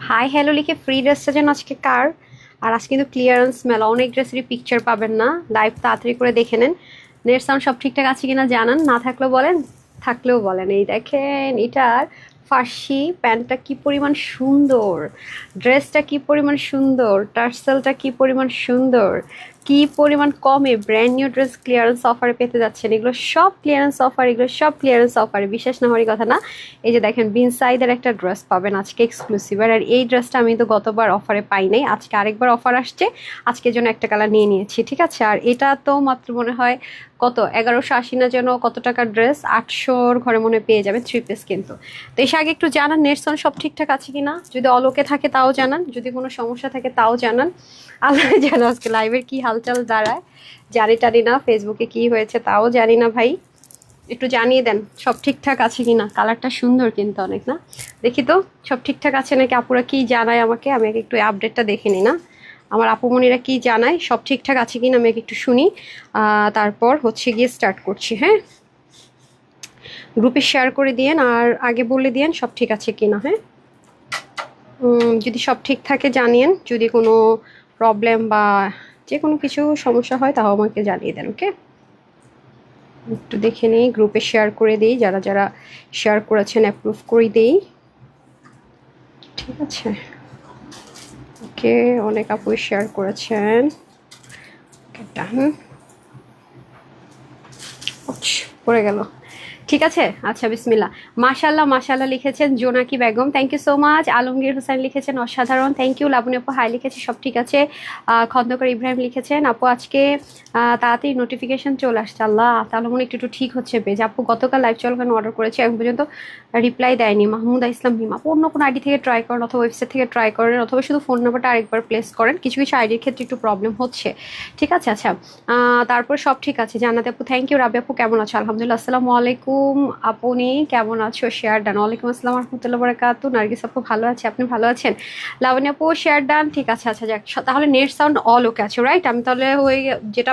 Hi hello লিখে free ড্রেসটা যেন আজকে কার। আর আজকে কিন্তু ক্লিয়ারেন্স মেলা, অনেক ড্রেসেরই পিকচার পাবেন না। লাইভ তাড়াতাড়ি করে দেখে নেন। নেট সাউন্ড সব ঠিকঠাক আছে কিনা জানান, না থাকলেও বলেন, থাকলেও বলেন। এই দেখেন এটার ফার্সি প্যান্টটা কি পরিমাণ সুন্দর, ড্রেসটা কি পরিমাণ সুন্দর, টার্সেলটা কি পরিমাণ সুন্দর, কি পরিমাণ কমে ব্র্যান্ড নিউ ড্রেস ক্লিয়ারেন্স অফারে পেতে যাচ্ছেন। এগুলো সব ক্লিয়ারেন্স অফার, এগুলো সব ক্লিয়ারেন্স অফারে, বিশ্বাস না হওয়ারই কথা না। এই যে দেখেন বিন সাইদের একটা ড্রেস পাবেন আজকে এক্সক্লুসিভ। আর এই ড্রেসটা আমি তো গতবার অফারে পাই নাই, আজকে আরেকবার অফার আসছে, আজকের জন্য একটা কালার নিয়ে নিয়েছি, ঠিক আছে। আর এটা তো মাত্র মনে হয় কত 1180 না যেন কত টাকার ড্রেস, 800-র ঘরে মনে হয় পেয়ে যাবে থ্রি পিস কিন্তু। তো এসে আগে একটু জানান নেটসন সব ঠিকঠাক আছে কিনা, যদি অলোকে থাকে তাও জানান, যদি কোনো সমস্যা থাকে তাও জানান। আল্লাহ জানো আজকে লাইভের কি হালচাল দাঁড়ায়, জানি টানি না, ফেসবুকে কি হয়েছে তাও জানি না ভাই। একটু জানিয়ে দেন সব ঠিকঠাক আছে কিনা। কালারটা সুন্দর কিন্তু অনেক, না? দেখি তো সব ঠিকঠাক আছে নাকি, আপুরা কি জানায় আমাকে, আমি আগে একটু আপডেটটা দেখে নিই না। আমার আপুমনিরা কি জানায়, সব ঠিকঠাক আছে কিনা আমি একটু শুনি। তারপর হচ্ছে গিয়ে স্টার্ট করছি। হ্যাঁ, গ্রুপে শেয়ার করে দিয়েন আর আগে বলে দিয়েন সব ঠিক আছে কিনা। হ্যাঁ, যদি সব ঠিক থাকে জানিয়েন, যদি কোনো প্রবলেম বা যে কোনো কিছু সমস্যা হয় তাও আমাকে জানিয়ে দেন। ওকে, একটু দেখে নিই, গ্রুপে শেয়ার করে দিই, যারা যারা শেয়ার করেছেন অ্যাপ্রুভ করে দিই, ঠিক আছে। ওকে, অনেক আপুই শেয়ার করেছেন। ডান, পড়ে গেল, ঠিক আছে। আচ্ছা বিসমিল্লাহ। মাশাল্লাহ মাশাল্লাহ লিখেছেন Jonaki Begum, thank you so much. Alamgir Hossain লিখেছেন অসাধারণ, থ্যাংক ইউ। লাবণী আপু হাই লিখেছে, সব ঠিক আছে। খন্দকার ইব্রাহিম লিখেছেন আপু আজকে তাড়াতাড়ি নোটিফিকেশন চলে আসছে, আল্লাহ তাহলে মনে একটু একটু ঠিক হচ্ছে পেজ। আপু গতকাল লাইভ চলকানো অর্ডার করেছে, এখন পর্যন্ত রিপ্লাই দেয়নি। মাহমুদা ইসলাম হিম আপু অন্য কোনো আইডি থেকে ট্রাই করেন, অথবা ওয়েবসাইট থেকে ট্রাই করেন, অথবা শুধু ফোন নাম্বারটা আরেকবার প্লেস করেন, কিছু কিছু আইডির ক্ষেত্রে একটু প্রবলেম হচ্ছে, ঠিক আছে। আচ্ছা, তারপর সব ঠিক আছে। জান্নাত আপু থ্যাংক ইউ। রাবি আপু কেমন আছো? আলহামদুলিল্লাহ। আসসালামু আলাইকুম আপনি কেমন আছো? Share done. ওয়ালাইকুম আসসালাম রহমতুল্লাহ বারাকাতু। নার্গিস আপু ভালো আছে, আপনি ভালো আছেন? লাবণী আপু শেয়ার ডান, ঠিক আছে। আচ্ছা যাক, তাহলে নেট সাউন্ড অল ওকে আছে, রাইট? আমি তাহলে ওই যেটা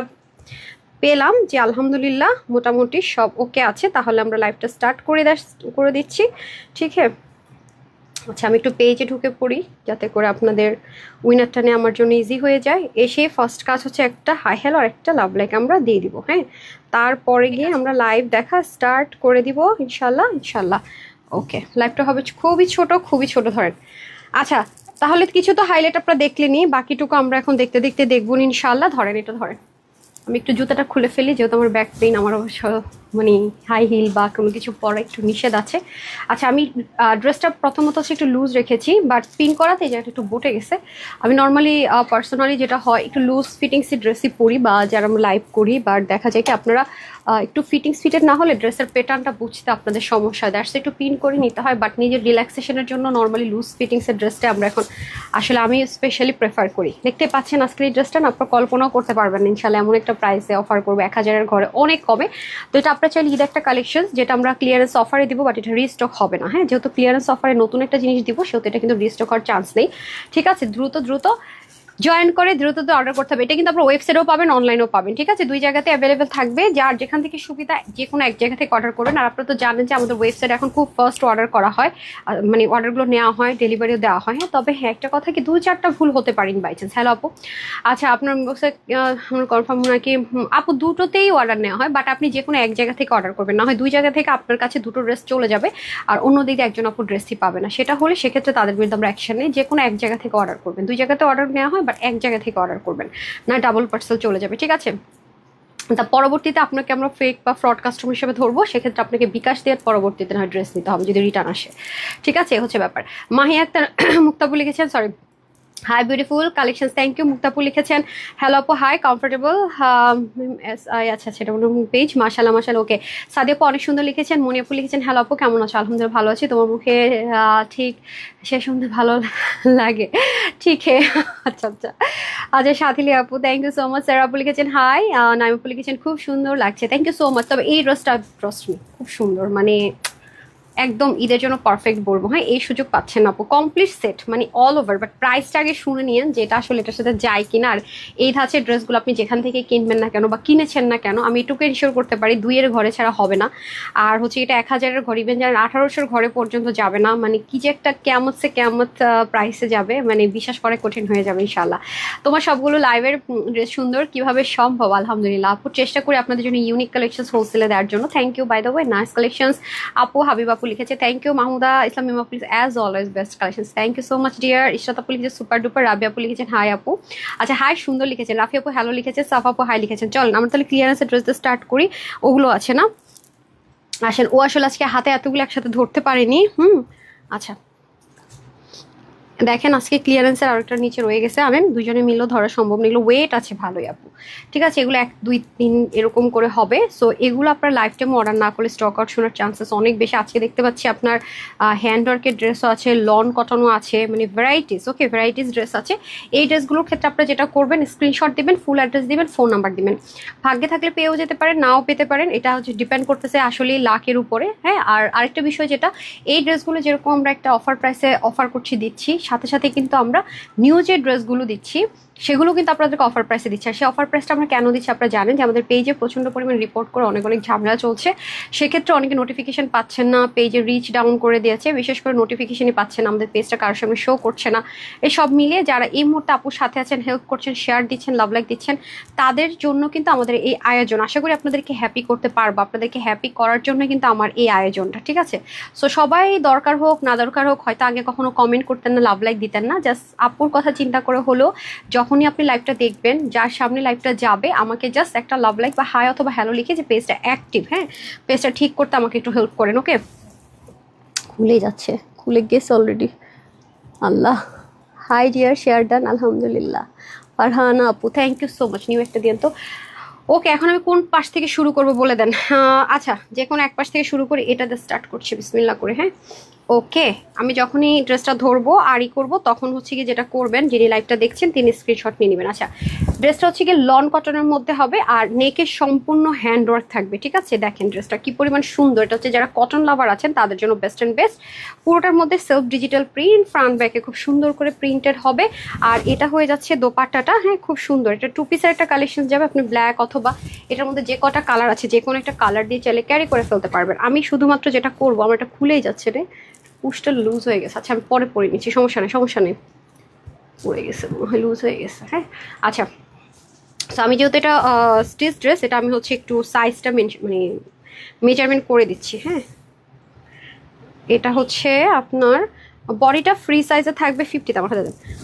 পেলাম যে আলহামদুলিল্লাহ মোটামুটি সব ওকে আছে, তাহলে আমরা লাইভটা স্টার্ট করে দিচ্ছি, ঠিক আছে। আচ্ছা, আমি একটু পেজে ঢুকে পড়ি যাতে করে আপনাদের উইনারটা নিয়ে আমার জন্য ইজি হয়ে যায়। এসে ফার্স্ট কাজ হচ্ছে একটা হাই হ্যালো আর একটা লাভ লাইক আমরা দিয়ে দিব। হ্যাঁ, তারপরে গিয়ে আমরা লাইভ দেখা স্টার্ট করে দিব ইনশাল্লাহ ইনশাল্লাহ। ওকে, লাইভটা হবে খুবই ছোট, খুবই ছোট ধরেন। আচ্ছা, তাহলে কিছু তো হাইলাইট আপনারা দেখলেনি, বাকিটুকু আমরা এখন দেখতে দেখতে দেখবো ইনশাল্লাহ। ধরেন এটা ধরেন, আমি একটু জুতাটা খুলে ফেলি, যেহেতু আমার ব্যাক পেইন, আমার অবশ্য মানে হাই হিল বা কোনো কিছু পরা একটু নিষেধ আছে। আচ্ছা, আমি ড্রেসটা প্রথমত হচ্ছে একটু লুজ রেখেছি, বাট পিন করাতে এই জায়গাটা একটু বটে গেছে। আমি নর্মালি পার্সোনালি যেটা হয় একটু লুজ ফিটিংসই ড্রেসই পরি, বা যারা আমরা লাইভ করি, বাট দেখা যায় কি আপনারা একটু ফিটিংস ফিটেড না হলে ড্রেসের প্যাটার্নটা বুঝতে আপনাদের সমস্যা হয়, দ্যাটস একটু পিন করে নিতে হয়। বাট নিজের রিল্যাক্সেশনের জন্য নর্মালি লুজ ফিটিংসের ড্রেসটা আমরা এখন আসলে আমি স্পেশালি প্রেফার করি। দেখতে পাচ্ছেন আজকের এই ড্রেসটা না আপনারা কল্পনাও করতে পারবেন ইনশাল্লাহ, এমন একটা প্রাইসে অফার করবো 1000-এর ঘরে, অনেক কমে। তো এটা আপনারা চাইলে ঈদ একটা কালেকশন যেটা আমরা ক্লিয়ারেন্স অফারে দিব, বাট এটা রিস্টক হবে না। হ্যাঁ, যেহেতু ক্লিয়ারেন্স অফারে নতুন একটা জিনিস দিব, সেহেতু এটা কিন্তু রিস্টক হওয়ার চান্স নেই, ঠিক আছে। দ্রুত দ্রুত জয়েন করে দ্রুত অর্ডার করতে হবে। এটা কিন্তু আপনার ওয়েবসাইটেও পাবেন, অনলাইনেও পাবেন, ঠিক আছে। দুই জায়গাতে অ্যাভেলেবেল থাকবে, যার যেখান থেকে সুবিধা যে কোনো এক জায়গা থেকে অর্ডার করবেন। আর আপনারা তো জানেন যে আমাদের ওয়েবসাইট এখন খুব ফার্স্ট অর্ডার করা হয়, মানে অর্ডারগুলো নেওয়া হয়, ডেলিভারিও দেওয়া হয়। হ্যাঁ, তবে হ্যাঁ একটা কথা কি, 2-4টা ভুল হতে পারেন বাই চান্স। হ্যালো আপু, আচ্ছা আপনার আমার কনফার্ম নাকি? আপু দুটোতেই অর্ডার নেওয়া হয়, বাট আপনি যে কোনো এক জায়গা থেকে অর্ডার করবেন, না হয় দুই জায়গা থেকে আপনার কাছে দুটো ড্রেস চলে যাবে, আর অন্য দিকে একজন আপু ড্রেসই পাবে না। সেটা হলে সেক্ষেত্রে তাদের বিরুদ্ধে আমরা অ্যাকশন নেই। যে কোনো এক জায়গা থেকে অর্ডার করবেন, দুই জায়গাতে অর্ডার নেওয়া হয়, বাট এক জায়গা থেকে অর্ডার করবেন, না ডাবল পার্সেল চলে যাবে, ঠিক আছে। তা পরবর্তীতে আপনাকে আমরা ফেক বা ফ্রড কাস্টমার হিসেবে ধরবো, সেক্ষেত্রে আপনাকে বিকাশ দিয়ে পরবর্তীতে না ড্রেস নিতে হবে যদি রিটার্ন আসে, ঠিক আছে। হচ্ছে ব্যাপার। মাহি আক্তার মুক্তাবু লিখেছেন, sorry, hi beautiful collection, thank you. মুক্তাপু লিখেছেন হ্যালো আপু হাই কমফোর্টেবল, আচ্ছা আচ্ছা, এটা পেজ মাশাল্লাহ মাশাল্লাহ। ওকে, সাদিয়াপু অনেক সুন্দর লিখেছেন। মনিয়াপু লিখেছেন হ্যালো আপু কেমন আছো? আলহামদুলিল্লাহ ভালো আছি, তোমার মুখে ঠিক সে শুনতে ভালো লাগে, ঠিক হে। আচ্ছা আচ্ছা আচ্ছা, সাথিলি আপু thank you so much. Sir আপু লিখেছেন হাই, নাইমা আপু লিখেছেন খুব সুন্দর লাগছে, থ্যাংক ইউ সো মাচ। তবে এই ড্রেসটা ট্রাস্ট মি খুব সুন্দর, মানে একদম ঈদের জন্য পারফেক্ট বলবো। হ্যাঁ, এই সুযোগ পাচ্ছেন আপু, কমপ্লিট সেট মানে অল ওভার, বাট প্রাইসটা আগে শুনে নিয়েন যে এটা আসলে এটার সাথে যায় কিনা। আর এই ধাঁচের ড্রেসগুলো আপনি যেখান থেকে কিনবেন না কেন বা কিনেছেন না কেন, আমি এটুকু ইনশিওর করতে পারি 2-এর ঘরে ছাড়া হবে না। আর হচ্ছে এটা 1000-এর ঘর, ইভেন যারা 1800-র ঘরে পর্যন্ত যাবে না, মানে কি যে একটা কেমত সে কেমত প্রাইসে যাবে, মানে বিশ্বাস করে কঠিন হয়ে যাবে ইনশাল্লাহ। তোমার সবগুলো লাইভের ড্রেস সুন্দর, কিভাবে সম্ভব? আলহামদুলিল্লাহ আপু, চেষ্টা করি আপনাদের জন্য ইউনিক কালেকশন হোলসেলে দেওয়ার জন্য। Thank you by the way, nice collections আপু। হাবিব আপু লিখেছে থ্যাংক ইউ। মাহমুদা ইসলাম মিম আপু as always best collection, thank you so much dear. Ishrat আপু লিখেছে সুপার ডুপার। রাবি আপু লিখেছেন হাই আপু। আচ্ছা হাই সুন্দর লিখেছেন। রাফি আপু হ্যালো লিখেছে। সাফা আপু হাই লিখেছেন। চল আমরা তাহলে ক্লিয়ারেন্সের ড্রেস স্টার্ট করি, ওগুলো আছে না। আসেন, ও আসলে আজকে হাতে এতগুলো একসাথে ধরতে পারিনি। আচ্ছা দেখেন, আজকে ক্লিয়ারেন্সের আরেকটা নিচে রয়ে গেছে, আনেন দুজনে মিলেও ধরা সম্ভব না, এগুলো ওয়েট আছে ভালোই আপু। ঠিক আছে, এগুলো 1-2-3 এরকম করে হবে। সো এগুলো আপনার লাইফ টাইম অর্ডার না করলে স্টক আউট শোনার চান্সেস অনেক বেশি। আজকে দেখতে পাচ্ছি আপনার হ্যান্ডওয়ার্কের ড্রেসও আছে, লন কটনও আছে, মানে ভ্যারাইটিস। ওকে, ভ্যারাইটিস ড্রেস আছে। এই ড্রেসগুলোর ক্ষেত্রে আপনারা যেটা করবেন, স্ক্রিনশট দিবেন, ফুল অ্যাড্রেস দিবেন, ফোন নাম্বার দিবেন। ভাগ্যে থাকলে পেয়েও যেতে পারেন, নাও পেতে পারেন, এটা হচ্ছে ডিপেন্ড করতেছে আসলে লাকের উপরে। হ্যাঁ, আর আরেকটা বিষয় যেটা, এই ড্রেসগুলো যেরকম আমরা একটা অফার প্রাইসে অফার করছি দিচ্ছি, সাথে সাথে কিন্তু আমরা নিউ যে ড্রেসগুলো দিচ্ছি সেগুলো কিন্তু আপনাদেরকে অফার প্রাইসে দিচ্ছি। আর সেই অফার প্রাইসটা আমরা কেন দিচ্ছি আপনারা জানেন, যে আমাদের পেজে প্রচণ্ড পরিমাণ রিপোর্ট করে অনেক অনেক ঝামেলা চলছে, সেক্ষেত্রে অনেকে নোটিফিকেশন পাচ্ছেন না, পেজে রিচ ডাউন করে দিয়েছে, বিশেষ করে নোটিফিকেশনই পাচ্ছেন না, আমাদের পেজটা কারোর সামনে শো করছে না। এই সব মিলিয়ে যারা এই মুহূর্তে আপুর সাথে আছেন, হেল্প করছেন, শেয়ার দিচ্ছেন, লাভ লাইক দিচ্ছেন, তাদের জন্য কিন্তু আমাদের এই আয়োজন। আশা করি আপনাদেরকে হ্যাপি করতে পারবো, আপনাদেরকে হ্যাপি করার জন্য কিন্তু আমার এই আয়োজনটা। ঠিক আছে, সো সবাই দরকার হোক না দরকার হোক, হয়তো আগে কখনো কমেন্ট করতেন না, লাভ লাইক দিতেন না, জাস্ট আপুর কথা চিন্তা করে হলো যখনই আপনি লাইভটা দেখবেন, যার সামনে লাইভটা যাবে, আমাকে জাস্ট একটা লাভ লাইক বা হাই অথবা হ্যালো লিখে যে পেজটা অ্যাক্টিভ, হ্যাঁ পেজটা ঠিক করতে আমাকে একটু হেল্প করেন। ওকে, খুলে যাচ্ছে, খুলে গেছে already. Allah, hi dear, share done, আলহামদুলিল্লাহ। ফারহানা আপু thank you so much, new একটা দিন তো। ওকে, এখন আমি কোন পাশ থেকে শুরু করব বলে দেন। আচ্ছা, যে কোনো এক পাশ থেকে শুরু করি, এটাতে স্টার্ট করছি বিসমিল্লাহ করে। হ্যাঁ, ওকে, আমি যখনই ড্রেসটা ধরবো আর করবো, তখন হচ্ছে কি যেটা করবেন, যিনি লাইভটা দেখছেন তিনি স্ক্রিনশট নিয়ে নেবেন। আচ্ছা, ড্রেসটা হচ্ছে কি লন কটনের মধ্যে হবে, আর নেকের সম্পূর্ণ হ্যান্ডওয়ার্ক থাকবে। ঠিক আছে, দেখেন ড্রেসটা কি পরিমাণ সুন্দর। এটা হচ্ছে যারা কটন লাভার আছেন তাদের জন্য বেস্ট অ্যান্ড বেস্ট। পুরোটার মধ্যে সেলফ ডিজিটাল প্রিন্ট, ফ্রন্ট ব্যাকে খুব সুন্দর করে প্রিন্টেড হবে। আর এটা হয়ে যাচ্ছে দোপাট্টাটা, হ্যাঁ খুব সুন্দর। এটা 2 পিসের একটা কালেকশন যাবে, আপনি ব্ল্যাক অথবা এটার মধ্যে যে কটা কালার আছে যে কোনো একটা কালার দিয়ে চাইলে ক্যারি করে ফেলতে পারবেন। আমি শুধুমাত্র যেটা করবো, আমার এটা খুলেই যাচ্ছে রে, পুশটা লুজ হয়ে গেছে। আচ্ছা, আমি পরে পরে নিচ্ছি, সমস্যা নেই সমস্যা নেই, পড়ে গেছে লুজ হয়ে গেছে। হ্যাঁ, আচ্ছা, তো আমি যেহেতু এটা স্টিচ ড্রেস, এটা আমি হচ্ছে একটু সাইজটা মানে মেজারমেন্ট করে দিচ্ছি। হ্যাঁ, এটা হচ্ছে আপনার বডিটা ফ্রি সাইজে থাকবে 50-তে, আমার হাতে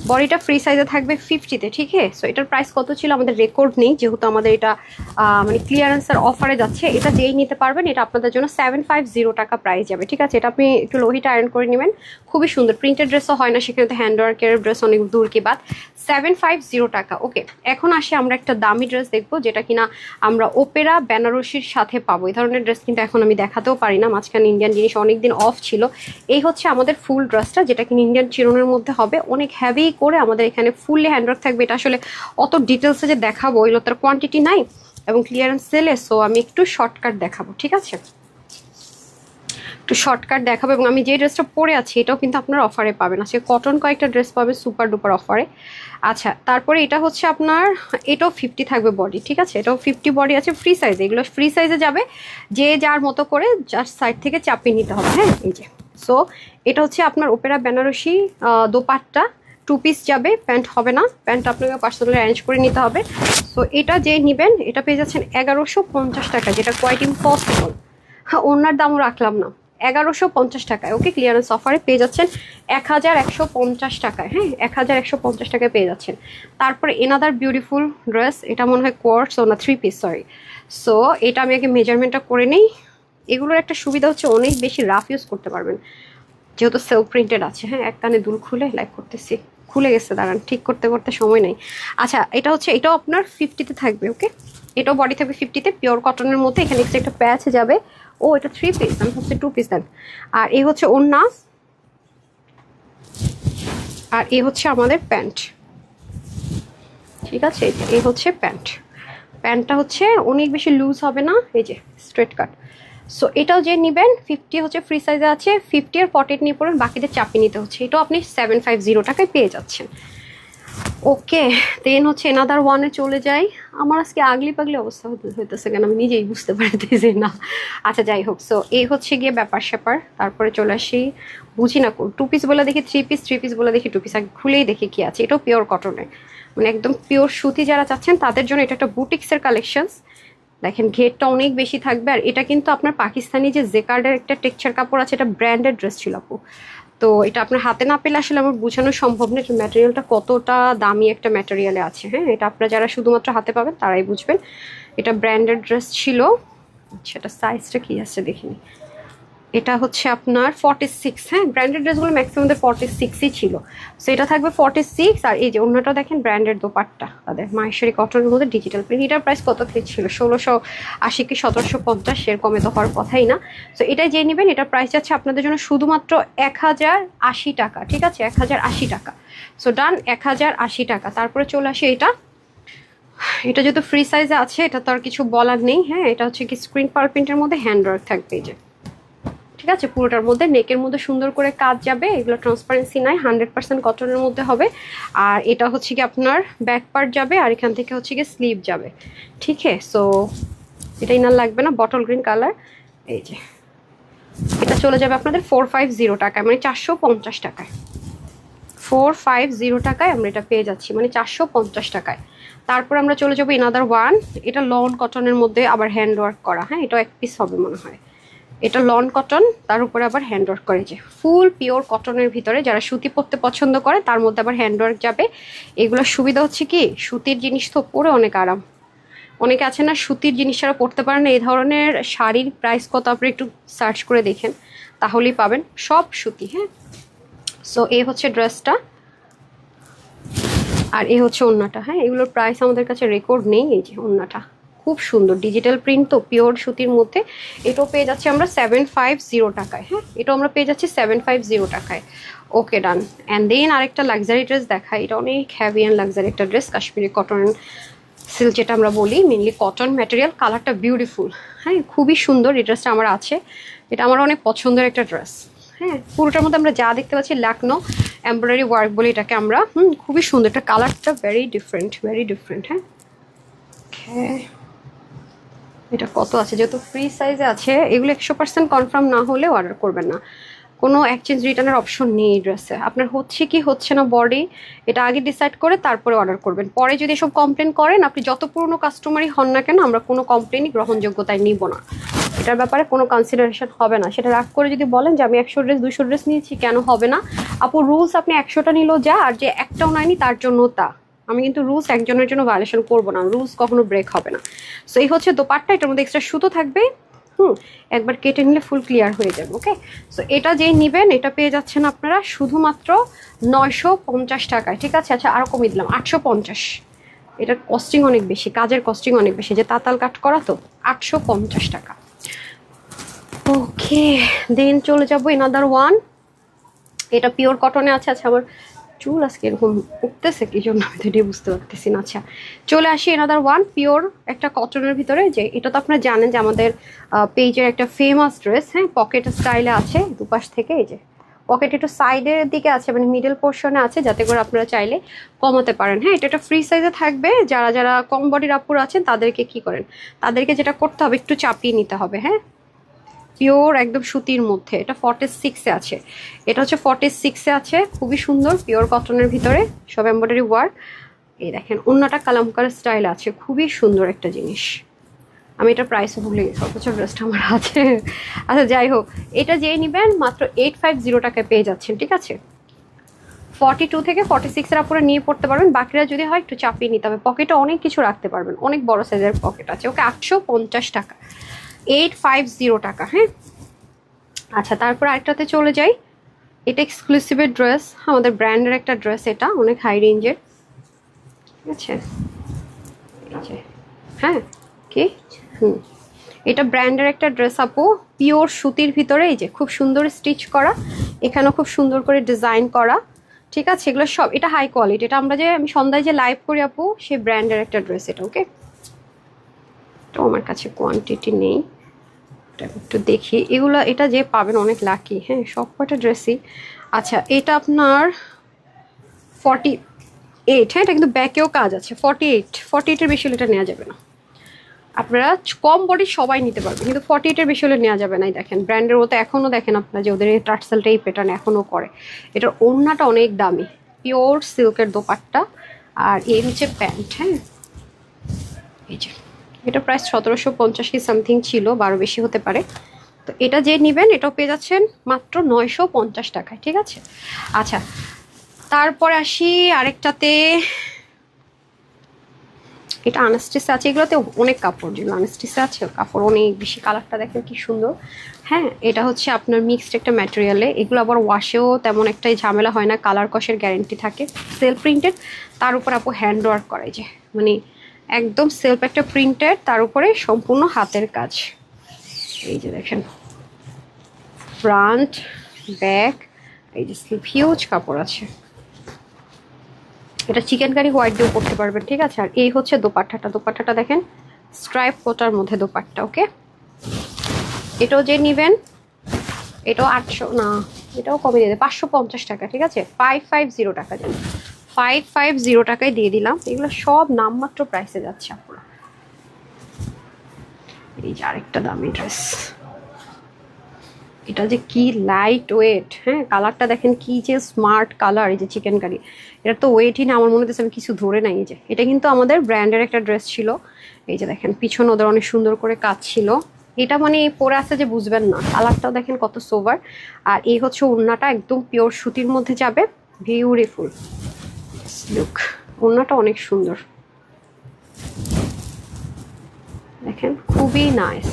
বডিটা ফ্রি সাইজে থাকবে 50-তে। ঠিক আছে, সো এটার প্রাইস কত ছিল আমাদের রেকর্ড নেই, যেহেতু আমাদের এটা মানে ক্লিয়ারেন্সের অফারে যাচ্ছে। এটা যেই নিতে পারবেন, এটা আপনাদের জন্য 750 টাকা প্রাইস যাবে। ঠিক আছে, এটা আপনি একটু লোহিটা আয়রন করে নেবেন, খুবই সুন্দর। প্রিন্টেড ড্রেসও হয় না সেখানে, তো হ্যান্ডওয়ার্কের ড্রেস অনেক দূর কি বাদ। 750 টাকা। ওকে, এখন আসি আমরা একটা দামি ড্রেস দেখবো, যেটা কিনা আমরা ওপেরা বেনারসির সাথে পাবো। এই ধরনের ড্রেস কিন্তু এখন আমি দেখাতেও পারি না, মাঝখানে ইন্ডিয়ান জিনিস অনেকদিন অফ ছিল। এই হচ্ছে আমাদের ফুল ড্রেসটা, যেটা কিনা ইন্ডিয়ান চিরনের মধ্যে হবে, অনেক হ্যাভি করে আমাদের এখানে ফুললি হ্যান্ডওয়ার্ক থাকবে। এটা আসলে অত ডিটেলসে যে দেখাবো, এগুলো তার কোয়ান্টিটি নাই এবং ক্লিয়ারেন্স সেলে, সো আমি একটু শর্টকাট দেখাবো। ঠিক আছে, একটু শর্টকাট দেখাবো। এবং আমি যে ড্রেসটা পরে আছি এটাও কিন্তু আপনার অফারে পাবেন। আজকে কটন কয়েকটা ড্রেস পাবে সুপার ডুপার অফারে। আচ্ছা, তারপরে এটা হচ্ছে আপনার, এটাও 50 থাকবে বডি। ঠিক আছে, এটাও 50 বডি আছে, ফ্রি সাইজে। এগুলো ফ্রি সাইজে যাবে, যে যার মতো করে যার সাইড থেকে চাপিয়ে নিতে হবে। হ্যাঁ, এই যে, সো এটা হচ্ছে আপনার ওপেরা বেনারসি দোপাট্টা, 2 পিস যাবে, প্যান্ট হবে না, প্যান্ট আপনাকে পার্সোনালি অ্যারেঞ্জ করে নিতে হবে। সো এটা যে নেবেন, এটা পেয়ে যাচ্ছেন 1150 টাকা, যেটা কোয়াইট ইম্পসিবল। হ্যাঁ, ওনার দামও রাখলাম না, 1150 টাকায়। ওকে, ক্লিয়ারেন্স অফারে পেয়ে যাচ্ছেন 1150 টাকায়। হ্যাঁ, 1150 টাকায় পেয়ে যাচ্ছেন। তারপরে এনাদার বিউটিফুল ড্রেস, এটা মনে হয় কোয়ার্টস ও না 3 পিস, সরি। সো এটা আমি আগে মেজারমেন্টটা করে নিই। এগুলোর একটা সুবিধা হচ্ছে অনেক বেশি রাফ ইউজ করতে পারবেন, যেহেতু সেলফ প্রিন্টেড আছে। হ্যাঁ, এক কানে দুল খুলে লাইভ করতেছি, খুলে গেছে, দাঁড়ান ঠিক করতে করতে সময় নেই। আচ্ছা, এটা হচ্ছে, এটাও আপনার 50-তে থাকবে। ওকে, এটাও বডি থাকবে 50-তে, পিওর কটনের মধ্যে। এখানে এক্সট্রা একটা প্যাচ যাবে। ও, এটা 3 পিস, আমি হচ্ছে 2 পিস দেন। আর এই হচ্ছে ওড়না, আর এই হচ্ছে আমাদের প্যান্ট। ঠিক আছে, এই হচ্ছে প্যান্ট। প্যান্টটা হচ্ছে অনেক বেশি লুজ হবে না, এই যে স্ট্রেট কাট। সো এটাও যে নেবেন 50 হচ্ছে ফ্রি সাইজে আছে, 50 আর 48 নিয়ে পড়বেন, বাকিদের চাপিয়ে নিতে হচ্ছে। এটাও আপনি 750 টাকায় পেয়ে যাচ্ছেন। ওকে, দেন হচ্ছে এনাদার ওয়ানে চলে যাই। আমার আজকে আগলি পাগলি অবস্থা হইতেছে কেন আমি নিজেই বুঝতে পারতেছি না। আচ্ছা যাই হোক, সো এই হচ্ছে গিয়ে ব্যাপার স্যাপার। তারপরে চলে আসি, বুঝি না টু পিস বলে দেখি থ্রি পিস, থ্রি পিস বলে দেখি টু পিস, আগে খুলেই দেখি কি আছে। এটাও পিওর কটনের, মানে একদম পিওর সুতি যারা চাচ্ছেন তাদের জন্য এটা একটা বুটিক্সের কালেকশনস। দেখেন ঘেরটা অনেক বেশি থাকবে, আর এটা কিন্তু আপনার পাকিস্তানি যে জেকার্ডের একটা টেক্সচার কাপড় আছে, এটা ব্র্যান্ডেড ড্রেস ছিল আপু। তো এটা আপনার হাতে না পেলে আসলে আমার বোঝানো সম্ভব না এটা ম্যাটেরিয়ালটা কতটা দামি একটা ম্যাটেরিয়ালে আছে। হ্যাঁ, এটা আপনারা যারা শুধুমাত্র হাতে পাবেন তারাই বুঝবেন। এটা ব্র্যান্ডেড ড্রেস ছিল। আচ্ছা, এটা সাইজটা কি আছে দেখিনি। এটা হচ্ছে আপনার 46। হ্যাঁ, ব্র্যান্ডেড ড্রেসগুলো ম্যাক্সিমাম 46ই ছিল। সো এটা থাকবে 46। আর এই যে অন্যটা দেখেন ব্র্যান্ডেড দোপাট্টা তাদের মাহেশ্বরী কটনের মধ্যে ডিজিটাল প্রিন্ট। এটার প্রাইস কত ছিল? 1680 কি 1750, এর কমে তো হওয়ার কথাই না। সো এটাই যে নেবেন, এটার প্রাইস যাচ্ছে আপনাদের জন্য শুধুমাত্র 1080 টাকা। ঠিক আছে, 1080 টাকা। সো ডান, 1080 টাকা। তারপরে চলে আসে এটা। এটা যেহেতু ফ্রি সাইজে আছে এটা তো আর কিছু বলার নেই। হ্যাঁ, এটা হচ্ছে কি স্ক্রিন পার প্রিন্টের মধ্যে হ্যান্ড ওয়ার্ক থাকবে এই যে। ঠিক আছে, পুরোটার মধ্যে নেকের মধ্যে সুন্দর করে কাজ যাবে, এগুলো ট্রান্সপারেন্সি নাই, 100% কটনের মধ্যে হবে। আর এটা হচ্ছে কি আপনার ব্যাক পার্ট যাবে, আর এখান থেকে হচ্ছে কি স্লিভ যাবে। ঠিক আছে, সো এটা ইনার লাগবে না, বটল গ্রিন কালার। এই যে এটা চলে যাবে আপনাদের 450 টাকায়, মানে 450 টাকায়। 450 টাকায় আমরা এটা পেয়ে যাচ্ছি, মানে 450 টাকায়। তারপর আমরা চলে যাবো ইনাদার ওয়ান। এটা লন কটনের মধ্যে আবার হ্যান্ড ওয়ার্ক করা। হ্যাঁ, এটা এক পিস হবে মনে হয়। এটা লন কটন, তার উপরে আবার হ্যান্ডওয়ার্ক করে, যে ফুল পিওর কটনের ভিতরে যারা সুতি পরতে পছন্দ করে তার মধ্যে আবার হ্যান্ডওয়ার্ক যাবে। এগুলোর সুবিধা হচ্ছে কি, সুতির জিনিস তো পরে অনেক আরাম। অনেকে আছে না সুতির জিনিস ছাড়া পরতে পারে না, এই ধরনের শাড়ির প্রাইস কত আপনি একটু সার্চ করে দেখেন, তাহলেই পাবেন। সব সুতি। হ্যাঁ, সো এই হচ্ছে ড্রেসটা, আর এই হচ্ছে ওড়নাটা। হ্যাঁ, এগুলোর প্রাইস আমাদের কাছে রেকর্ড নেই। এই যে ওড়নাটা খুব সুন্দর, ডিজিটাল প্রিন্ট তো পিওর সুতির মধ্যে। এটাও পেয়ে যাচ্ছি আমরা 750 টাকায়। হ্যাঁ, এটাও আমরা পেয়ে যাচ্ছি 750 টাকায়। ওকে, ডান। অ্যান্ড দেন আরেকটা লাক্সারি ড্রেস দেখাই। এটা অনেক হ্যাভি অ্যান্ড লাক্সারি একটা ড্রেস, কাশ্মীরি কটন সিল্ক যেটা আমরা বলি, মেনলি কটন ম্যাটেরিয়াল, কালারটা বিউটিফুল। হ্যাঁ, খুবই সুন্দর। এই ড্রেসটা আমার আছে, এটা আমার অনেক পছন্দের একটা ড্রেস। হ্যাঁ, পুরোটার মধ্যে আমরা যা দেখতে পাচ্ছি লাকনো এমব্রয়ডারি ওয়ার্ক বলে এটাকে আমরা। খুবই সুন্দর, এটা কালারটা ভেরি ডিফারেন্ট, ভেরি ডিফারেন্ট। হ্যাঁ, এটা কত আছে, যেহেতু ফ্রি সাইজে আছে এগুলো 100% কনফার্ম না হলে অর্ডার করবেন না। কোনো এক্সচেঞ্জ রিটার্নের অপশন নেই এই ড্রেসে। আপনার হচ্ছে কি হচ্ছে না বডি, এটা আগে ডিসাইড করে তারপরে অর্ডার করবেন। পরে যদি এসব কমপ্লেন করেন, আপনি যত পুরনো কাস্টমারই হন না কেন, আমরা কোনো কমপ্লেনই গ্রহণযোগ্যতায় নিব না। এটার ব্যাপারে কোনো কনসিডারেশন হবে না। সেটা রাগ করে যদি বলেন যে আমি 100 ড্রেস 200 ড্রেস নিয়েছি, কেন হবে না আপু? রুলস আপনি 100টা নিলেও যা, আর যে একটাও নেয়নি তার জন্য তা। আমি কিন্তু রুলস একজনের জন্য ভায়োলেশন করবো না, রুলস কখনো ব্রেক হবে না। সো এই হচ্ছে দোপাট্টা, এটার মধ্যে এক্সট্রা সুতো থাকবে। একবার কেটে নিলে ফুল ক্লিয়ার হয়ে যাবে। ওকে, সো এটা যেই নেবেন এটা পেয়ে যাচ্ছেন আপনারা শুধুমাত্র 950 টাকায়। ঠিক আছে, আচ্ছা আরও কমিয়ে দিলাম 850। এটার কস্টিং অনেক বেশি, কাজের কস্টিং অনেক বেশি, যে তাতাল কাট করা তো। 850 টাকা। ওকে, দেন চলে যাবো এনাদার ওয়ান। এটা পিওর কটনে আছে। আচ্ছা, আমার চুল আজকে এরকম উঠতেছে কি জন্য আমি তো এটাই বুঝতে পারতেছি না। আচ্ছা, চলে আসি এনাদার ওয়ান পিওর একটা কটনের ভিতরে। যে এটা তো আপনারা জানেন যে আমাদের পেজের একটা ফেমাস ড্রেস। হ্যাঁ, পকেট স্টাইলে আছে দুপাশ থেকে। এই যে পকেট একটু সাইডের দিকে আছে, মানে মিডল পোর্শনে আছে, যাতে করে আপনারা চাইলে কমাতে পারেন। হ্যাঁ, এটা একটা ফ্রি সাইজে থাকবে। যারা যারা কম বডির আপুর আছেন তাদেরকে কি করেন, তাদেরকে যেটা করতে হবে একটু চাপিয়ে নিতে হবে। হ্যাঁ, পিওর একদম সুতির মধ্যে। এটা 46-এ আছে, এটা হচ্ছে 46-এ আছে। খুবই সুন্দর পিওর কটনের ভিতরে, সব এমব্রয়ডারি ওয়ার্ক। এই দেখেন অন্যটা কালামকার স্টাইল আছে, খুবই সুন্দর একটা জিনিস। আমি এটা প্রাইসও ভুলে গেছি, অথচ ড্রেসটা আমার আছে। আচ্ছা যাই হোক, এটা যেই নেবেন মাত্র 850 টাকায় পেয়ে যাচ্ছেন। ঠিক আছে, 42 থেকে 46-এর আপুরে নিয়ে পড়তে পারবেন। বাকিরা যদি হয় একটু চাপিয়ে নিতে হবে, পকেটে অনেক কিছু রাখতে পারবেন, অনেক বড় সাইজের পকেট আছে। ওকে, 850 টাকা, 850 টাকা। হ্যাঁ, আচ্ছা তারপর আরেকটাতে চলে যাই। এটা এক্সক্লুসিভের ড্রেস, আমাদের ব্র্যান্ডের একটা ড্রেস, এটা অনেক হাই রেঞ্জের। ঠিক আছে, হ্যাঁ কি এটা ব্র্যান্ডের একটা ড্রেস আপু, পিওর সুতির ভিতরে। এই যে খুব সুন্দর স্টিচ করা, এখানেও খুব সুন্দর করে ডিজাইন করা। ঠিক আছে, এগুলো সব এটা হাই কোয়ালিটি। এটা আমরা যে আমি সন্ধ্যায় যে লাইভ করি আপু, সেই ব্র্যান্ডের একটা ড্রেস এটা। ওকে, তো আমার কাছে কোয়ান্টিটি নেই। একটু দেখি এগুলো, এটা যে পাবেন অনেক লাকি। হ্যাঁ, সব কটা ড্রেসই। আচ্ছা, এটা আপনার 48। হ্যাঁ, এটা কিন্তু ব্যাকেও কাজ আছে। 48-48-এর বেশি হলে এটা নেওয়া যাবে না। আপনারা কম বডি সবাই নিতে পারবেন, কিন্তু 48-এর বেশি হলে নেওয়া যাবে না। দেখেন ব্র্যান্ডের মতো এখনও দেখেন আপনারা যে ওদের এই টার্সেলটা এই প্যাটার্ন এখনও করে। এটার ওড়নাটা অনেক দামি, পিওর সিল্কের দোপাট্টা। আর এই হচ্ছে প্যান্ট। হ্যাঁ, এই যে এটা প্রাইস 1750 কি সামথিং ছিল, 12 বেশি হতে পারে। তো এটা যে নেবেন এটাও পেয়ে যাচ্ছেন মাত্র 950 টাকায়। ঠিক আছে। আচ্ছা, তারপরে আসি আরেকটাতে। এটা আনস্টিচ আছে, এগুলোতে অনেক কাপড়, যেগুলো আনস্টিচ আছে কাপড় অনেক বেশি। কালারটা দেখেন কি সুন্দর। হ্যাঁ, এটা হচ্ছে আপনার মিক্সড একটা ম্যাটেরিয়ালে। এগুলো আবার ওয়াশেও তেমন একটাই ঝামেলা হয় না, কালার কষের গ্যারেন্টি থাকে। সেলফ প্রিন্টেড, তার উপর আপু হ্যান্ড ওয়ার্ক করে, যে মানে একদম সেলফ একটা প্রিন্টেড, তার উপরে সম্পূর্ণ হাতের কাজ। এই যে দেখেন ফ্রন্ট ব্যাক, এই যে স্লিভ, হিউজ কাপড় আছে। এটা চিকেন কারি হোয়াইট দিয়েও করতে পারবেন। ঠিক আছে। আর এই হচ্ছে দোপাট্টাটা। দোপাট্টাটা দেখেন স্ট্রাইপ কোটার মধ্যে দোপাট্টা। ওকে, এটাও যে নেবেন এটাও 800 না, এটাও কমে দিয়ে দেয় 550 টাকা। ঠিক আছে, 550 টাকা জানি, 550 টাকায় দিয়ে দিলাম। এগুলো সব নামমাত্র প্রাইসে যাচ্ছে আপনারা। এই যে আরেকটা দামি ড্রেস, এটা যে কি লাইট ওয়েট। হ্যাঁ, কালারটা দেখেন কি যে স্মার্ট কালার। এই যে চিকেন কারি, এটা তো ওয়েটই না, আমার মনে হচ্ছে আমি কিছু ধরে নাই। এই যে এটা কিন্তু আমাদের ব্র্যান্ডের একটা ড্রেস ছিল। এই যে দেখেন পিছনে ওদের অনেক সুন্দর করে কাজ ছিল। এটা মানে পরে আছে যে বুঝবেন না। কালারটাও দেখেন কত সোভার। আর এই হচ্ছে ওড়নাটা, একদম পিওর সুতির মধ্যে যাবে, বিউটিফুল লুক। ওড়নাটা অনেক সুন্দর, দেখেন খুবই নাইস।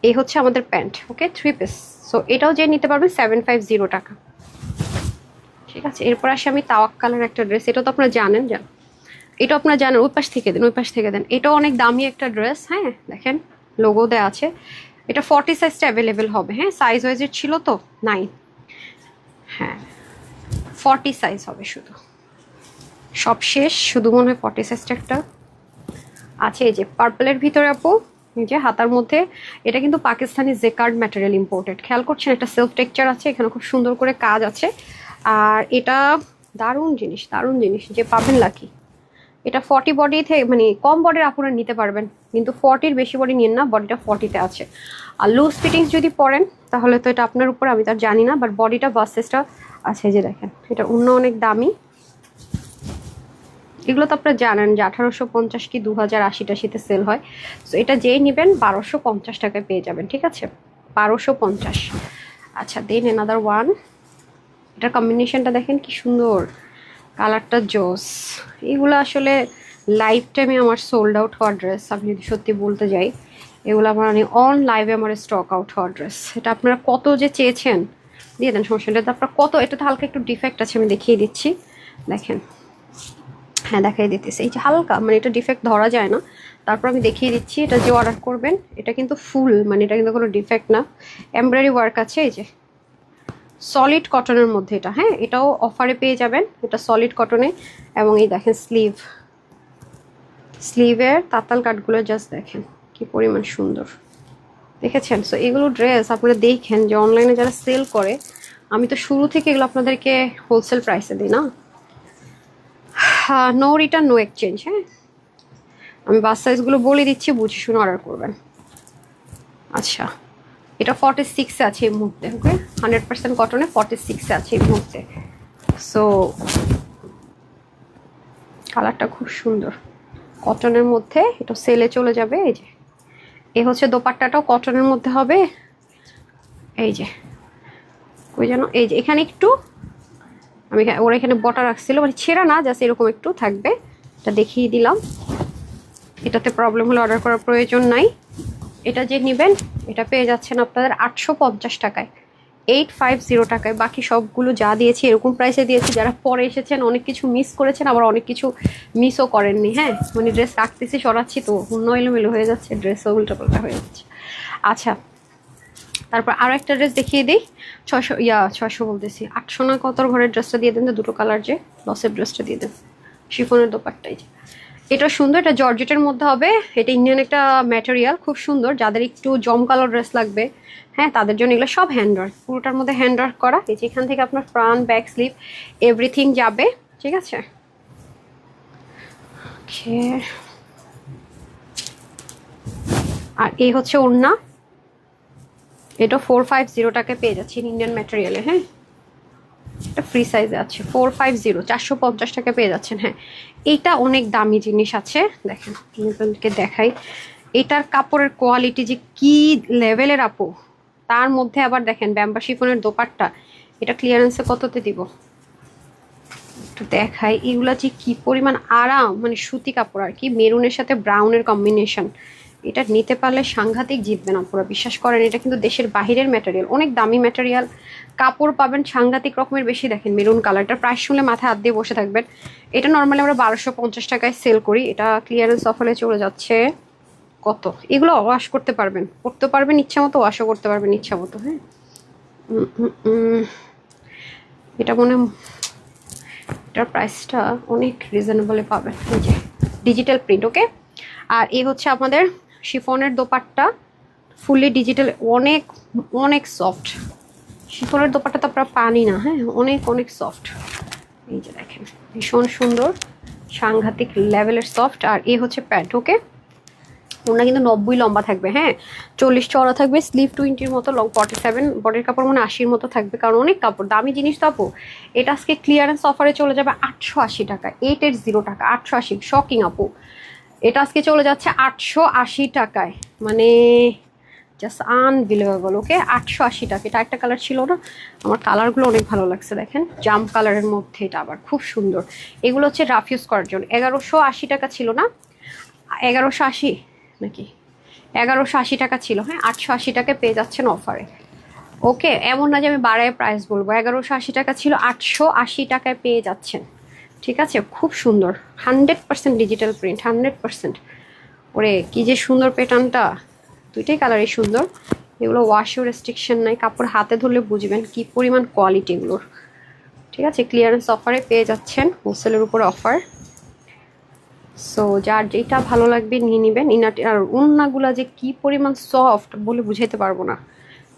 এই হচ্ছে আমাদের প্যান্ট। ওকে, 3 পিস। সো এটাও যে নিতে পারবেন 750 টাকা। ঠিক আছে। এরপর আসি আমি তাওয়াক্কালের একটা ড্রেস। এটা তো আপনারা জানেন, এটা আপনারা জানেন। ওই পাশ থেকে দেন, ওই পাশ থেকে দেন। এটাও অনেক দামি একটা ড্রেস। হ্যাঁ, দেখেন লোগো দেওয়া আছে। এটা 40 সাইজটা অ্যাভেলেবেল হবে। হ্যাঁ, সাইজ ওয়াইজের ছিল তো 9। হ্যাঁ, 40 সাইজ হবে শুধু, সব শেষ। শুধু মনে হয় 40 সাইজটা একটা আছে। এই যে পার্পলের ভিতরে আপু, এই যে হাতার মধ্যে, এটা কিন্তু পাকিস্তানি জেকার্ড ম্যাটেরিয়াল ইম্পোর্টেড। খেয়াল করছেন, একটা সেলফ টেক্সচার আছে, এখানে খুব সুন্দর করে কাজ আছে। আর এটা দারুণ জিনিস, দারুণ জিনিস, যে পাবেন লাকি। এটা 40 বডি থেকে, মানে কম বডির আপনারা নিতে পারবেন, কিন্তু 40-র বেশি বডি নিন না, বডিটা 40-তে আছে। আর লুজ ফিটিংস যদি পরেন তাহলে তো এটা আপনার উপর, আমি তার জানি না, বাট বডিটা বাসেসটা আছে। যে দেখেন এটা অন্য অনেক দামি। এগুলো তো আপনারা জানেন যে 1850 কি 2080-টাশিতে সেল হয়। সো এটা যেই নেবেন 1250 টাকায় পেয়ে যাবেন। ঠিক আছে, 1250। আচ্ছা, দেন এনাদার ওয়ান। এটার কম্বিনেশনটা দেখেন কি সুন্দর, কালারটা জোস। এগুলো আসলে লাইফ টাইমে আমার সোল্ড আউট হওয়ার ড্রেস, আমি যদি সত্যি বলতে যাই। এগুলো আমার মানে অন লাইভে আমার স্টক আউট হওয়ার ড্রেস। এটা আপনারা কত যে চেয়েছেন, দিয়ে দেন, সমস্যা নেই। আপনারা কত, এটাতে হালকা একটু ডিফেক্ট আছে, আমি দেখিয়ে দিচ্ছি। দেখেন, হ্যাঁ দেখাই দিতেছে। এই যে হালকা, মানে এটা ডিফেক্ট ধরা যায় না। তারপর আমি দেখিয়ে দিচ্ছি। এটা যে অর্ডার করবেন, এটা কিন্তু ফুল, মানে এটা কিন্তু কোনো ডিফেক্ট না। এমব্রয়ডারি ওয়ার্ক আছে। এই যে সলিড কটনের মধ্যে এটা। হ্যাঁ, এটাও অফারে পেয়ে যাবেন, এটা সলিড কটনে। এবং এই দেখেন স্লিভের তাতাল কাটগুলো জাস্ট দেখেন কি পরিমাণ সুন্দর, দেখেছেন? সো এগুলো ড্রেস আপনারা দেখেন যে অনলাইনে যারা সেল করে, আমি তো শুরু থেকে এগুলো আপনাদেরকে হোলসেল প্রাইসে দিই না। No return no exchange. হ্যাঁ, আমি বাস সাইজগুলো বলে দিচ্ছি, বুঝে শুনে অর্ডার করবেন। আচ্ছা, এটা 46-এ আছে এই মুহূর্তে। ওকে, 100% কটনে 46-এ আছে এই মুহূর্তে। সো কালারটা খুব সুন্দর, কটনের মধ্যে। এটা সেলে চলে যাবে। এই যে এ হচ্ছে দোপাট্টাটাও কটনের মধ্যে হবে। এই যে ওই যেন, এই যে এখানে একটু আমি, ওরা এখানে বটা রাখছিল, মানে ছেঁড়া না, জাস্ট এরকম একটু থাকবে। এটা দেখিয়ে দিলাম। এটাতে প্রবলেম হলে অর্ডার করার প্রয়োজন নাই। এটা যে নেবেন এটা পেয়ে যাচ্ছেন আপনাদের 850 টাকায়, 850 টাকায়। বাকি সবগুলো যা দিয়েছি এরকম প্রাইসে দিয়েছি। যারা পরে এসেছেন অনেক কিছু মিস করেছেন, আবার অনেক কিছু মিসও করেননি। হ্যাঁ, মানে ড্রেস রাখতেছি সরাচ্ছি তো অন্য এলোমেলো হয়ে যাচ্ছে, ড্রেসও উল্টাপাল্টা হয়ে যাচ্ছে। আচ্ছা, তারপর আরও একটা ড্রেস দেখিয়ে দিই। 600 বলতেছি, 800 না কত ঘরের ড্রেসটা দিয়ে দেন, দুটো কালার যে লসের ড্রেসটা দিয়ে দেন, শিফনের দোপাট্টাই। এটা সুন্দর, এটা জর্জেটের মধ্যে হবে, এটা ইন্ডিয়ান একটা ম্যাটেরিয়াল, খুব সুন্দর। যাদের একটু জমকালো ড্রেস লাগবে, হ্যাঁ, তাদের জন্য এগুলো সব হ্যান্ড ওয়ার্ক, পুরোটার মধ্যে হ্যান্ড ওয়ার্ক করা। এই যে এখান থেকে আপনার ফ্রন্ট ব্যাক স্লিভ এভরিথিং যাবে, ঠিক আছে। আর এই হচ্ছে ওড়না, এটা 450 টাকায় পেয়ে যাচ্ছি ইন্ডিয়ান ম্যাটেরিয়ালে, হ্যাঁ, এটা ফ্রি সাইজে আছে 450, 450 টাকা পেয়ে যাচ্ছেন। হ্যাঁ, এইটা অনেক দামি জিনিস আছে, দেখেন আপনাদেরকে দেখাই। এটার কাপড়ের কোয়ালিটি যে কি লেভেলের আপু, তার মধ্যে আবার দেখেন ব্যাম্বা শিফনের দোপাট্টা, এটা ক্লিয়ারেন্সে কততে দিব একটু দেখাই। এগুলা যে কি পরিমাণ আরাম, মানে সুতি কাপড় আর কি, মেরুনের সাথে ব্রাউনের কম্বিনেশন। এটা নিতে পারলে সাংঘাতিক জিতবে না পুরো, বিশ্বাস করেন। এটা কিন্তু দেশের বাহিরের ম্যাটেরিয়াল, অনেক দামি ম্যাটেরিয়াল, কাপড় পাবেন সাংঘাতিক রকমের বেশি। দেখেন মেরুন কালারটার প্রাইস শুনলে মাথায় হাত দিয়ে বসে থাকবেন। এটা নর্মালি আমরা 1250 টাকায় সেল করি, এটা ক্লিয়ারেন্স অফারে চলে যাচ্ছে কত। এগুলো ওয়াশ করতে পারবেন, পরতে পারবেন ইচ্ছা মতো, ওয়াশও করতে পারবেন ইচ্ছা মতো। হ্যাঁ, এটা মনে, এটার প্রাইসটা অনেক রিজনেবলে পাবেন। এই যে ডিজিটাল প্রিন্ট, ওকে। আর এই হচ্ছে আমাদের শিফনের দোপাট্টা, ফুললি ডিজিটাল, অনেক অনেক সফট। শিফনের দোপাট্টা তো আপনারা পানি না, হ্যাঁ, অনেক অনেক সফট। এই যে দেখেন ভীষণ সুন্দর, সাংঘাতিক লেভেলের সফট। আর এই হচ্ছে প্যান্ট, ওকে। ওনা কিন্তু 90 লম্বা থাকবে, হ্যাঁ, 40 চওড়া থাকবে, স্লিভ 20-র মতো, লং 47, বডির কাপড় মানে 80-র মতো থাকবে, কারণ অনেক কাপড়, দামি জিনিস তো আপু। এটা আজকে ক্লিয়ারেন্স অফারে চলে যাবে 880 টাকা, 880 টাকা, 880, শকিং আপু। এটা আজকে চলে যাচ্ছে 880 টাকায়, মানে জাস্ট আনবিলিভেবল, ওকে। 880 টাকা। এটা একটা কালার ছিল না, আমার কালারগুলো অনেক ভালো লাগছে, দেখেন জাম্প কালারের মধ্যে, এটা আবার খুব সুন্দর। এগুলো হচ্ছে রাফ ইউজ করার জন্য। 1180 টাকা ছিল না, 1180 নাকি 1180 টাকা ছিল, হ্যাঁ, 880 টাকায় পেয়ে যাচ্ছেন অফারে, ওকে। এমন না যে আমি বাড়ায় প্রাইস বলবো, 1180 টাকা ছিল, 880 টাকায় পেয়ে যাচ্ছেন, ঠিক আছে। খুব সুন্দর, 100% ডিজিটাল প্রিন্ট, 100%। ওরে কি যে সুন্দর প্যাটার্নটা, দুইটাই কালারই সুন্দর। এগুলো ওয়াশেও রেস্ট্রিকশন নাই, কাপড় হাতে ধরলে বুঝবেন কি পরিমাণ কোয়ালিটি এগুলোর, ঠিক আছে। ক্লিয়ারেন্স অফারে পেয়ে যাচ্ছেন, হোলসেলের উপরে অফার। সো যার যেটা ভালো লাগবে নিয়ে নেবেন। ইনাটি আর ওড়নাগুলা যে কি পরিমাণ সফট বলে বুঝাইতে পারবো না।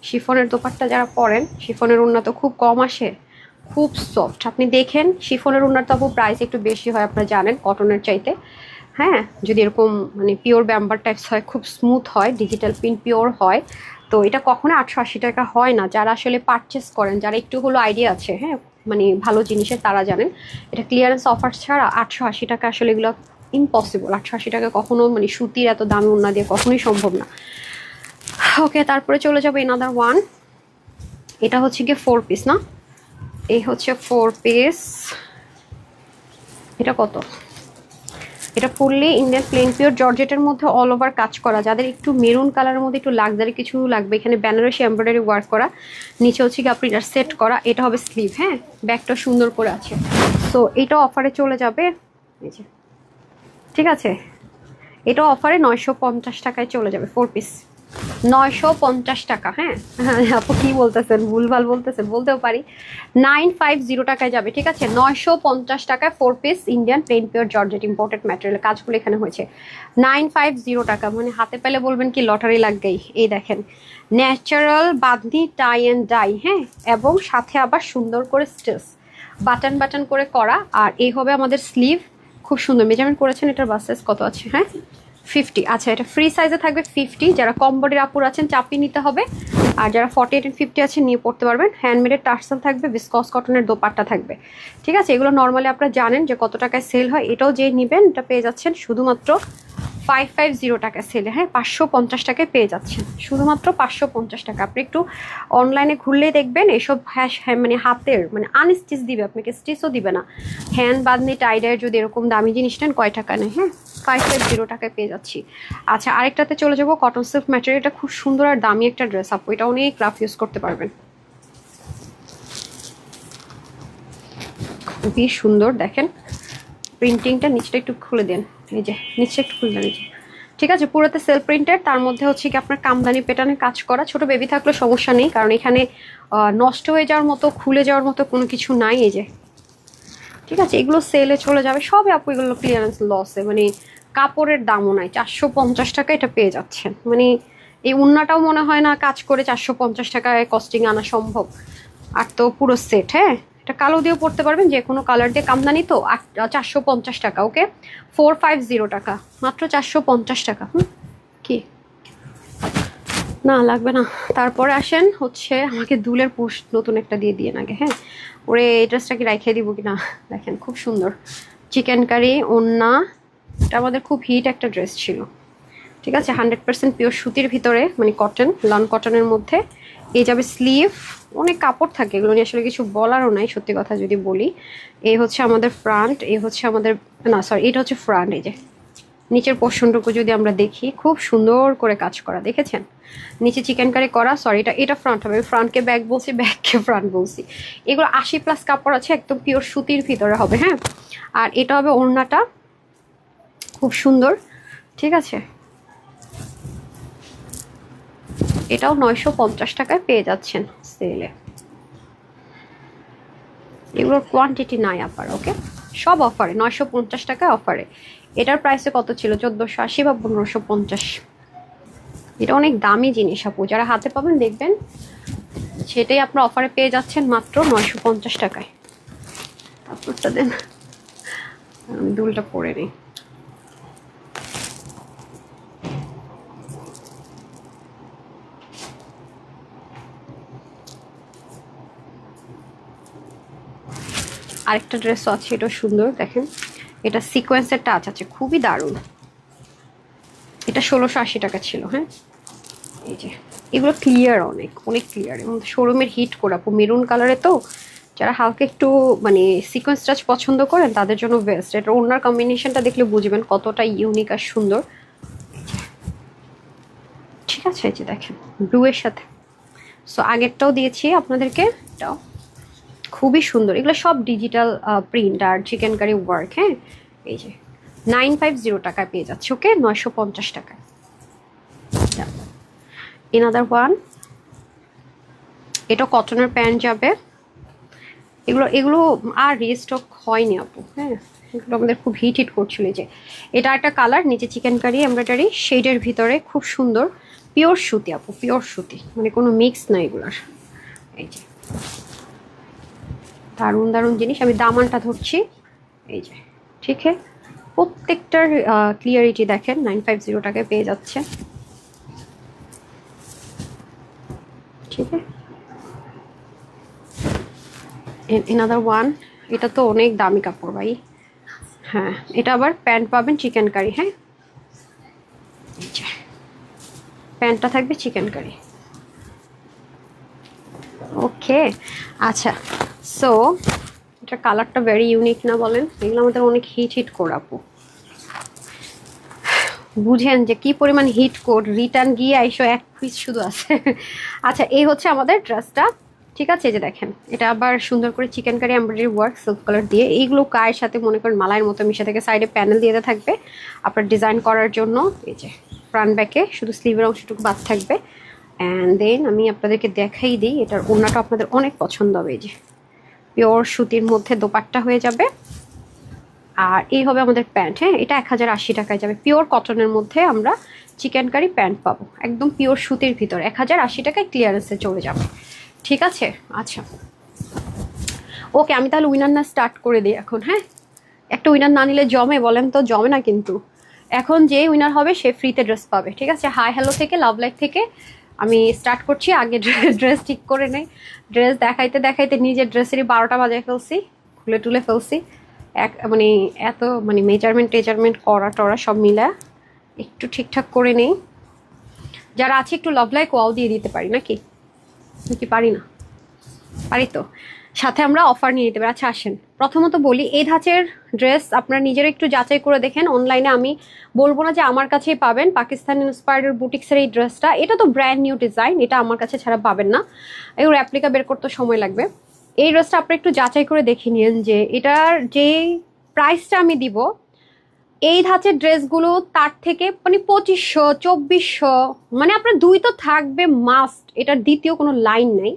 শিফনের দোপাট্টা যারা পরেন, শিফনের ওড়না তো খুব কম আসে, খুব সফট। আপনি দেখেন শিফনের ওড়নার তো প্রাইস একটু বেশি হয়, আপনারা জানেন, কটনের চাইতে। হ্যাঁ, যদি এরকম মানে পিওর ব্যাম্বার টাইপস হয়, খুব স্মুথ হয়, ডিজিটাল প্রিন্ট পিওর হয়, তো এটা কখনো 880 টাকা হয় না। যারা আসলে পারচেস করেন, যারা একটু হলো আইডিয়া আছে, হ্যাঁ, মানে ভালো জিনিসের, তারা জানেন এটা ক্লিয়ারেন্স অফার ছাড়া 880 টাকা আসলে এগুলো ইম্পসিবল। 880 টাকা কখনো মানে সুতির এত দামি ওড়না দিয়ে কখনোই সম্ভব না, ওকে। তারপরে চলে যাবে এনাদার ওয়ান, এটা হচ্ছে গিয়ে 4 পিস না, এই হচ্ছে 4 পিস। এটা কত? এটা ফুললি ইন্ডিয়ান প্লেন পিওর জর্জেটের মধ্যে অল ওভার কাজ করা। যাদের একটু মেরুন কালারের মধ্যে একটু লাক্সারি কিছু লাগবে, এখানে বেনারসি এমব্রয়ডারি ওয়ার্ক করা, নিচে হচ্ছে কি আপনি এটা সেট করা, এটা হবে স্লিভ, হ্যাঁ, ব্যাকটা সুন্দর করে আছে। তো এটা অফারে চলে যাবে, এই যে, ঠিক আছে, এটা অফারে 950 টাকায় চলে যাবে 4 পিস, 950 টাকা। হ্যাঁ, আপু কি বলতেছেন, ভুলভাল বলতেছেন, বলতেও পারি। 950 টাকায় যাবে, ঠিক আছে। 950 টাকায় 4 piece Indian plain pure georgette imported material, কাজগুলো এখানে হয়েছে। 950 টাকা, মানে হাতে পেলে বলবেন কি লটারি লাগবেই। এই দেখেন natural bandhani tie and dye, হ্যাঁ, এবং সাথে আবার সুন্দর করে স্টেচ বাটন বাটন করে করা। আর এই হবে আমাদের স্লিভ, খুব সুন্দর মেজারমেন্ট করেছেন। এটার বাস সাইজ কত আছে? হ্যাঁ, 50। আচ্ছা, এটা ফ্রি সাইজে থাকবে 50। যারা কম বডির আপুর আছেন চাপিয়ে নিতে হবে, আর যারা 48 and 50 আছেন নিয়ে পড়তে পারবেন। হ্যান্ডমেডের টার্সেল থাকবে, বিসকস কটনের দোপাট্টা থাকবে, ঠিক আছে। এগুলো নর্মালি আপনারা জানেন যে কত টাকায় সেল হয়। এটাও যে নেবেন এটা পেয়ে যাচ্ছেন শুধুমাত্র 550 টাকায় সেলে, হ্যাঁ, 550 টাকায় পেয়ে যাচ্ছেন, শুধুমাত্র 550 টাকা। আপনি একটু অনলাইনে ঘুরলেই দেখবেন এসব মানে হাতের মানে আনস্টিচ দিবে, আপনাকে স্টিচও দিবে না। হ্যান্ড বাঁধনি টাইডার যদি এরকম দামি জিনিস নেন কয় টাকা নেয়? হ্যাঁ, 550 টাকায় পেয়ে যাচ্ছি। আচ্ছা, আরেকটাতে চলে যাবো, কটন সিল্ক ম্যাটেরিয়াল। এটা খুব সুন্দর আর দামি একটা ড্রেস আপু, এটা অনেক রাফ ইউজ করতে পারবেন, খুবই সুন্দর। দেখেন প্রিন্টিংটা, নিচটা একটু খুলে দেন, এই যে নিচটা একটু খুলে দেন, এই যে, ঠিক আছে। পুরোতে সেলফ প্রিন্টেড, তার মধ্যে হচ্ছে কি আপনার কামদানি প্যাটার্নে কাজ করা। ছোট বেবি থাকলে সমস্যা নেই, কারণ এখানে নষ্ট হয়ে যাওয়ার মতো, খুলে যাওয়ার মতো কোনো কিছু নাই, এই যে, ঠিক আছে, এগুলো সেলে চলে যাবে সবে আপু, এগুলো ক্লিয়ারেন্স লসে, মানে কাপড়ের দামও নাই, 450 টাকা এটা পেয়ে যাচ্ছেন। মানে এই উন্নাটাও মনে হয় না কাজ করে 450 টাকায় কস্টিং আনা সম্ভব। আর তো পুরো সেট, হ্যাঁ এটা কালো দিয়েও পড়তে পারবেন, যে কোনো কালার দিয়ে, কামদানি তো। 450 টাকা, ওকে 450 টাকা, মাত্র 450 টাকা। কি না লাগবে না। তারপরে আসেন হচ্ছে আমাকে দুলের পোস্ট নতুন একটা দিয়ে দিয়ে আগে, হ্যাঁ ওরে এই ড্রেসটা কি রাখিয়ে দিব কিনা। দেখেন খুব সুন্দর চিকেন কারি ওন্না, এটা আমাদের খুব হিট একটা ড্রেস ছিল। ঠিক আছে, 100% পিওর সুতির ভিতরে, মানে কটন, লন কটনের মধ্যে। এই যাবে স্লিভ, অনেক কাপড় থাকে, এগুলো নিয়ে আসলে কিছু বলারও নাই সত্যি কথা যদি বলি। এই হচ্ছে আমাদের ফ্রন্ট, এই হচ্ছে আমাদের, না সরি এটা হচ্ছে ফ্রন্ট। এই যে নিচের পোর্শনটুকু যদি আমরা দেখি, খুব সুন্দর করে কাজ করা, দেখেছেন নিচে চিকেন কারি করা। সরি এটা ফ্রন্ট হবে, ফ্রন্টকে ব্যাক বলছি, ব্যাককে ফ্রন্ট বলছি। এগুলো 80+ কাপড় আছে, একদম পিওর সুতির ভিতরে হবে, হ্যাঁ। আর এটা হবে ওড়নাটা, খুব সুন্দর। ঠিক আছে, এটাও 950 টাকায় পেয়ে যাচ্ছেন সেলে। এগুলোর কোয়ান্টিটি নাই আপার, ওকে সব অফারে, 950 টাকায় অফারে। এটার প্রাইসে কত ছিল, 1480 বা 1550। এটা অনেক দামি জিনিস আপু, যারা হাতে পাবেন দেখবেন, সেটাই আপনার অফারে পেয়ে যাচ্ছেন মাত্র 950 টাকায়। তারপরটা দেন, আমি দুলটা পরে নিই। আরেকটা ড্রেসও আছে, এটা সুন্দর, দেখেন এটা সিকোয়েন্সের টাচ আছে, খুবই দারুণ। এটা 1680 টাকা ছিল, হ্যাঁ। এই যে এগুলো ক্লিয়ার, অনেক অনেক ক্লিয়ার, এবং শোরুমের হিট করা মেরুন কালারে, তো যারা হালকা একটু মানে সিকোয়েন্স টাচ পছন্দ করেন তাদের জন্য বেস্ট। এটা ওনার কম্বিনেশনটা দেখলে বুঝবেন কতটা ইউনিক আর সুন্দর। ঠিক আছে, এই যে দেখেন ব্লু এর সাথে, সো আগেরটাও দিয়েছি আপনাদেরকে, এটাও খুবই সুন্দর। এগুলো সব ডিজিটাল প্রিন্ট আর চিকেন কারি ওয়ার্ক, হ্যাঁ। এই যে 950 টাকায় পেয়ে যাচ্ছে, ওকে 950 টাকায়। এনাদার ওয়ান, এটা কটনের প্যান্ট যাবে। এগুলো এগুলো আর রিস্টক হয়নি আপু, হ্যাঁ এগুলো আমাদের খুব হিট হিট করছিল। যে এটা একটা কালার, নিচে চিকেন কারি এমব্রয়ডারি, শেডের ভিতরে খুব সুন্দর, পিওর সুতি আপু, পিওর সুতি, মানে কোনো মিক্স না এগুলার। এই যে দারুণ দারুণ জিনিস, আমি দামানটা ধরছি। এই যে ঠিক আছে, প্রত্যেকটার ক্লিয়ারিটি দেখেন, 950 টাকায় পেয়ে যাচ্ছে। ঠিক আছে, এনাদার ওয়ান, এটা তো অনেক দামি কাপড় ভাই। হ্যাঁ এটা আবার প্যান্ট পাবেন চিকেন কারি, হ্যাঁ প্যান্টটা থাকবে চিকেন কারি, ওকে। আচ্ছা, সো এটার কালারটা ভেরি ইউনিক না বলেন, এগুলো আমাদের অনেক হিট হিট কোড আপু, বুঝেন যে কি পরিমাণ হিট কোড, রিটার্ন গিয়ে আইসো এক পিস শুধু আছে। আচ্ছা এই হচ্ছে আমাদের ড্রেসটা। ঠিক আছে, এই যে দেখেন এটা আবার সুন্দর করে chikankari embroidery work silk colour দিয়ে, এইগুলো গায়ের সাথে মনে করেন মালাইয়ের মতো মিশে থেকে, সাইডে প্যানেল দিয়ে থাকবে আপনার ডিজাইন করার জন্য। এই যে ফ্রন্ট ব্যাকে শুধু স্লিভের অংশটুকু বাদ থাকবে। অ্যান্ড দেন আমি আপনাদেরকে দেখাই দিই, এটার ওড়নাটা আপনাদের অনেক পছন্দ হবে। এই যে পিওর সুতির মধ্যে দোপাট্টা হয়ে যাবে, আর এই হবে আমাদের প্যান্ট, হ্যাঁ এটা 1080 টাকায় যাবে। পিওর কটনের মধ্যে আমরা চিকেন কারি প্যান্ট পাবো, একদম পিওর সুতির ভিতর, 1080 টাকায় ক্লিয়ারেন্সে চলে যাবে। ঠিক আছে, আচ্ছা ওকে, আমি তাহলে উইনার না স্টার্ট করে দিই এখন, হ্যাঁ একটা উইনার না নিলে জমে বলেন তো, জমে না কিন্তু। এখন যে উইনার হবে সে ফ্রিতে ড্রেস পাবে। ঠিক আছে, হাই হ্যালো থেকে, লাভ লাইফ থেকে আমি স্টার্ট করছি। আগে ড্রেস ঠিক করে নেই, ড্রেস দেখাইতে দেখাইতে নিজের ড্রেসেরই 12টা বাজায় ফেলছি, খুলে টুলে ফেলছি। মানে এত মানে মেজারমেন্ট করা টরা সব মিলা একটু ঠিকঠাক করে নেই। যারা আছে একটু লাভ লাইক ওয়াও দিয়ে দিতে পারি নাকি, নাকি পারি না, পারি তো। সাথে আমরা অফার নিয়ে নিতে পারি। আচ্ছা আসেন, প্রথমত বলি এই ধাঁচের ড্রেস আপনারা নিজেরা একটু যাচাই করে দেখেন অনলাইনে। আমি বলবো না যে আমার কাছেই পাবেন, পাকিস্তান ইন্সপায়ার্ড বুটিক্সের এই ড্রেসটা, এটা তো ব্র্যান্ড নিউ ডিজাইন, এটা আমার কাছে ছাড়া পাবেন না, এগুলো রেপ্লিকা বের করতে সময় লাগবে। এই ড্রেসটা আপনি একটু যাচাই করে দেখে নিন যে এটার যে প্রাইসটা আমি দিব, এই ধাঁচের ড্রেসগুলো তার থেকে মানে 2500 2400, মানে আপনার দুই তো থাকবে মাস্ট, এটার দ্বিতীয় কোনো লাইন নেই।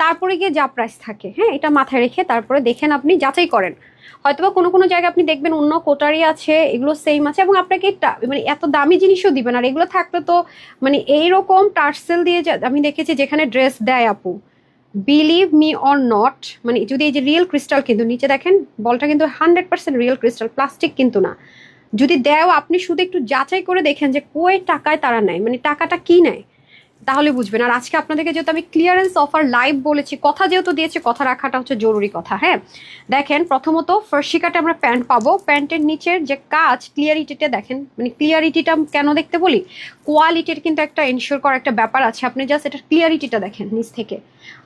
তারপরে গিয়ে যা প্রাইস থাকে, হ্যাঁ এটা মাথায় রেখে তারপরে দেখেন, আপনি যাচাই করেন। হয়তোবা কোনো কোনো জায়গায় আপনি দেখবেন অন্য কোটারি আছে, এগুলো সেম আছে, এবং আপনাকে মানে এত দামি জিনিসও দিবেন। আর এগুলো থাকলে তো মানে এইরকম টার্সেল দিয়ে আমি দেখেছি যেখানে ড্রেস দেয় আপু, বিলিভ মি অর নট, মানে যদি এই যে রিয়েল ক্রিস্টাল, কিন্তু নিচে দেখেন বলটা কিন্তু 100% রিয়েল ক্রিস্টাল, প্লাস্টিক কিন্তু না। যদি দেয়, আপনি শুধু একটু যাচাই করে দেখেন যে কই টাকায় তারা নেয়, মানে টাকাটা কি নেয়, তাহলে বুঝবেন। আর আজকে আপনাদেরকে যেহেতু আমি ক্লিয়ারেন্স অফার লাইভ বলেছি, কথা যেহেতু দিয়েছি, কথা রাখাটা হচ্ছে জরুরি কথা। হ্যাঁ দেখেন, প্রথমত ফার্স্ট কাটে আমরা প্যান্ট পাবো, প্যান্টের নিচের যে কাজ, ক্লিয়ারিটিটা দেখেন। মানে ক্লিয়ারিটিটা কেন দেখতে বলি, কোয়ালিটির কিন্তু একটা এনশিওর করার একটা ব্যাপার আছে। আপনি জাস্ট এটা ক্লিয়ারিটিটা দেখেন নিচ থেকে,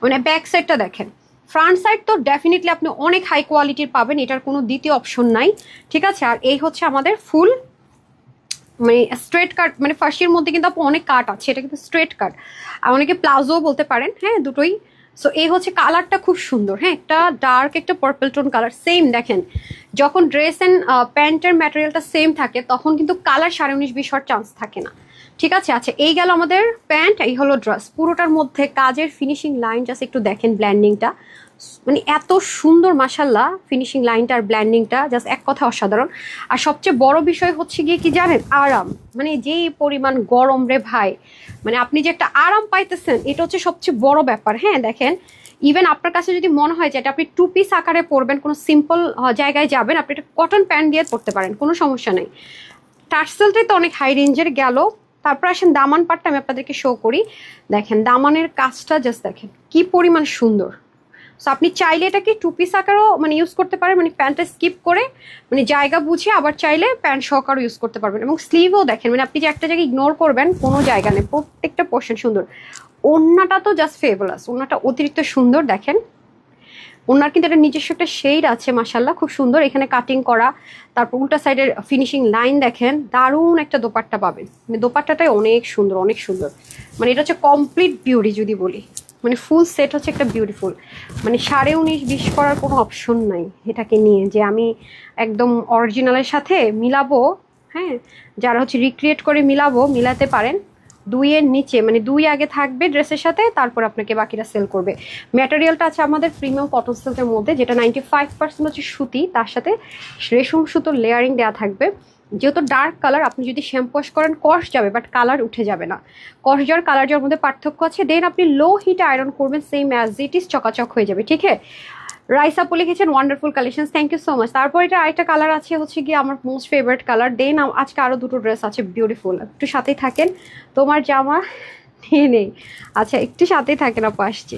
মানে ব্যাক সাইডটা দেখেন। ফ্রন্ট সাইড তো ডেফিনেটলি আপনি অনেক হাই কোয়ালিটির পাবেন, এটার কোনো দ্বিতীয় অপশন নাই, ঠিক আছে। আর এই হচ্ছে আমাদের ফুল মানে স্ট্রেট কাট, মানে ফার্সির মধ্যে কিন্তু আপু অনেক কাট আছে, এটা কিন্তু স্ট্রেট কাট, আর অনেকে প্লাজো বলতে পারেন, হ্যাঁ দুটোই। সো এই হচ্ছে কালারটা খুব সুন্দর, হ্যাঁ একটা ডার্ক একটা পার্পল টোন কালার, সেম দেখেন। যখন ড্রেস অ্যান্ড প্যান্টের ম্যাটেরিয়ালটা সেম থাকে তখন কিন্তু কালার 19.5-20 হওয়ার চান্স থাকে না, ঠিক আছে। আচ্ছা এই গেল আমাদের প্যান্ট, এই হলো ড্রেস। পুরোটার মধ্যে কাজের ফিনিশিং লাইন জাস্ট একটু দেখেন, ব্ল্যান্ডিংটা মানে এত সুন্দর মাশাল্লাহ, ফিনিশিং লাইনটা আর ব্ল্যান্ডিংটা জাস্ট এক কথা অসাধারণ। আর সবচেয়ে বড় বিষয় হচ্ছে গিয়ে কি জানেন, আরাম। মানে যেই পরিমাণ গরম রে ভাই, মানে আপনি যে একটা আরাম পাইতেছেন, এটা হচ্ছে সবচেয়ে বড় ব্যাপার। হ্যাঁ দেখেন, ইভেন আপনার কাছে যদি মনে হয় যে এটা আপনি টু পিস আকারে পরবেন, কোনো সিম্পল জায়গায় যাবেন, আপনি এটা কটন প্যান্ট দিয়ে পরতে পারেন, কোনো সমস্যা নেই। টার্সেলটাই তো অনেক হাই রেঞ্জের গেল। তারপর আসেন দামান পাটটা আমি আপনাদেরকে শো করি। দেখেন দামানের কাজটা জাস্ট দেখেন কি পরিমাণ সুন্দর। সো আপনি চাইলে এটাকে টু পিস আকারও মানে ইউজ করতে পারেন, মানে প্যান্টটা স্কিপ করে, মানে জায়গা বুঝে, আবার চাইলে প্যান্ট সহকারও ইউজ করতে পারবেন। এবং স্লিভও দেখেন, মানে আপনি যে একটা জায়গায় ইগনোর করবেন কোনো জায়গা নেই, প্রত্যেকটা পোর্শন সুন্দর। ওড়নাটা তো জাস্ট ফেভারাস, ওড়নাটা অতিরিক্ত সুন্দর দেখেন। ওনার কিন্তু একটা নিজস্ব একটা শেড আছে মাশাল্লাহ, খুব সুন্দর এখানে কাটিং করা। তারপর উল্টা সাইডের ফিনিশিং লাইন দেখেন, দারুণ একটা দোপাট্টা পাবেন, মানে দোপাট্টাটাই অনেক সুন্দর, অনেক সুন্দর। মানে এটা হচ্ছে কমপ্লিট বিউটি যদি বলি, মানে ফুল সেট হচ্ছে একটা বিউটিফুল। মানে 19.5-20 করার কোনো অপশন নাই এটাকে নিয়ে, যে আমি একদম অরিজিনালের সাথে মিলাবো। হ্যাঁ যারা হচ্ছে রিক্রিয়েট করে মিলাবো, মিলাতে পারেন। 2-এর নিচে, মানে 2 আগে থাকবে ড্রেসের সাথে, তারপর আপনাকে বাকিটা সেল করবে। ম্যাটেরিয়ালটা আছে আমাদের প্রিমিয়াম কটন সিল্কের মধ্যে, যেটা 95% হচ্ছে সুতি, তার সাথে রেশম সুতোর লেয়ারিং দেওয়া থাকবে। যেহেতু ডার্ক কালার, আপনি যদি শ্যাম্পু ওয়াশ করেন কস যাবে, বাট কালার উঠে যাবে না। কস যাওয়ার কালার যাওয়ার মধ্যে পার্থক্য আছে। দেন আপনি লো হিটে আয়রন করবেন, সেম অ্যাজ ইট ইজ চকাচক হয়ে যাবে, ঠিক আছে। রাইস আপু লিখেছেন wonderful collection, thank you so much. তারপর এটা আরেকটা কালার আছে হচ্ছে গিয়ে আমার মোস্ট ফেভারিট কালার। দেন আজকে আরো দুটো ড্রেস আছে বিউটিফুল, একটু সাথেই থাকেন। তোমার জামা নিয়ে নেই, আচ্ছা একটু সাথেই থাকেন আপু, আসছি।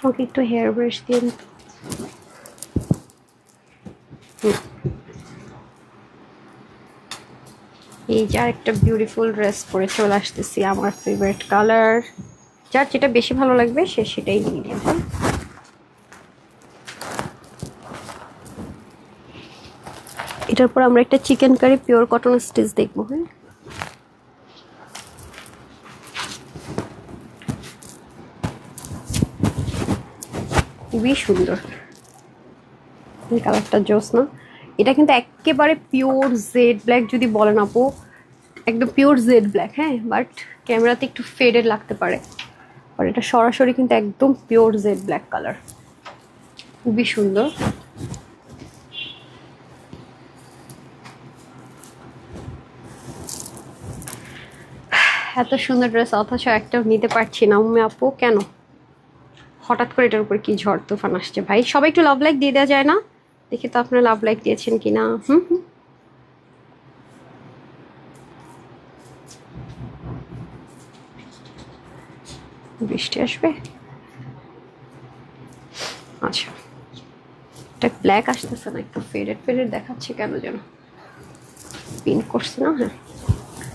ওকে একটু হেয়ার ব্রাশ দিন। এই যে একটা বিউটিফুল ড্রেস পরে চলে আসতেছি, আমার ফেভারিট কালার। যার যেটা বেশি ভালো লাগবে সে সেটাই নিয়ে নেবে। এটার পর আমরা একটা chikankari pure cotton stitch দেখবো। হ্যাঁ খুবই সুন্দর এই কালারটা, জোস না? এটা কিন্তু একেবারে পিওর জেড ব্ল্যাক যদি বলেন আপু, একদম পিওর জেড ব্ল্যাক। হ্যাঁ বাট ক্যামেরাতে একটু ফেডেড লাগতে পারে, আর এটা সরাসরি কিন্তু একদম পিওর জেড ব্ল্যাক কালার, খুবই সুন্দর। এত সুন্দর ড্রেস অথচ একটাও নিতে পারছি না উম্মে আপু, কেন? হঠাৎ করে এটার উপর কি ঝড় তুফান আসছে ভাই। সবাই একটু লাভ লাইক দিয়ে দেওয়া যায় না? দেখি তো আপনারা লাভ লাইক দিয়েছেন কিনা। বৃষ্টি আসবে। আচ্ছা, এটা ব্ল্যাক আসতেছে না, একটু ফেডেড ফেডেড দেখাচ্ছে কেন যেন, পিন করছে না। হ্যাঁ,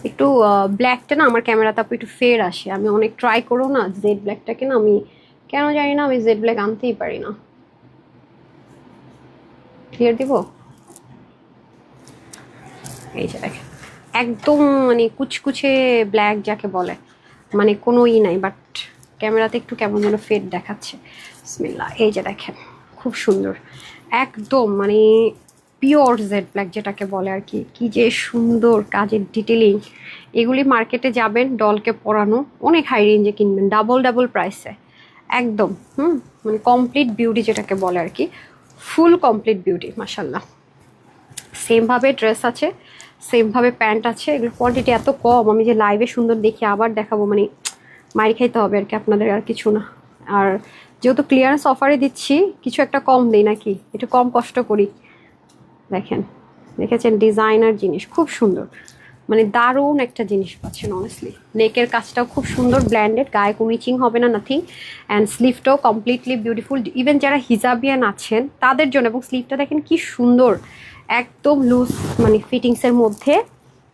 একটু ব্ল্যাকটা না আমার ক্যামেরাতে আপু একটু ফেড আসে। আমি অনেক ট্রাই করো না জেড ব্ল্যাকটাকে না, আমি কেন জানি না আমি জেড ব্ল্যাক আনতেই পারি না। ক্লিয়ার দিব? এই যে দেখেন, একদম মানে কুচকুচে ব্ল্যাক যাকে বলে, মানে কোনো নাই, বাট ক্যামেরাতে একটু কেমন যেন ফেড দেখাচ্ছে। বিসমিল্লাহ, এই যে দেখেন খুব সুন্দর, একদম মানে পিওর জেড ব্ল্যাক যেটাকে বলে আর কি। কি যে সুন্দর কাজের ডিটেলিং। এগুলি মার্কেটে যাবেন ডলকে পরানো, অনেক হাই রেঞ্জে কিনবেন, ডাবল ডাবল প্রাইসে একদম। মানে কমপ্লিট বিউটি যেটাকে বলে আর কি, ফুল কমপ্লিট বিউটি মাশাল্লাহ। সেমভাবে ড্রেস আছে, সেমভাবে প্যান্ট আছে। এগুলোর কোয়ান্টিটি এত কম, আমি যে লাইভে সুন্দর দেখি আবার দেখাবো, মানে মাইর খাইতে হবে আর কি আপনাদের, আর কিছু না। আর যেহেতু ক্লিয়ারেন্স অফারে দিচ্ছি, কিছু একটা কম দিই নাকি, একটু কম কষ্ট করি। দেখেন, দেখেছেন ডিজাইনার জিনিস, খুব সুন্দর, মানে দারুণ একটা জিনিস পাচ্ছেন অনেস্টলি। নেকের কাজটাও খুব সুন্দর ব্ল্যান্ডেড, গায়ে কোনো ইচিং হবে না, নাথিং। অ্যান্ড স্লিভটাও কমপ্লিটলি বিউটিফুল, ইভেন যারা হিজাবিয়ান আছেন তাদের জন্য। এবং স্লিভটা দেখেন কি সুন্দর, একদম লুজ মানে ফিটিংসের মধ্যে।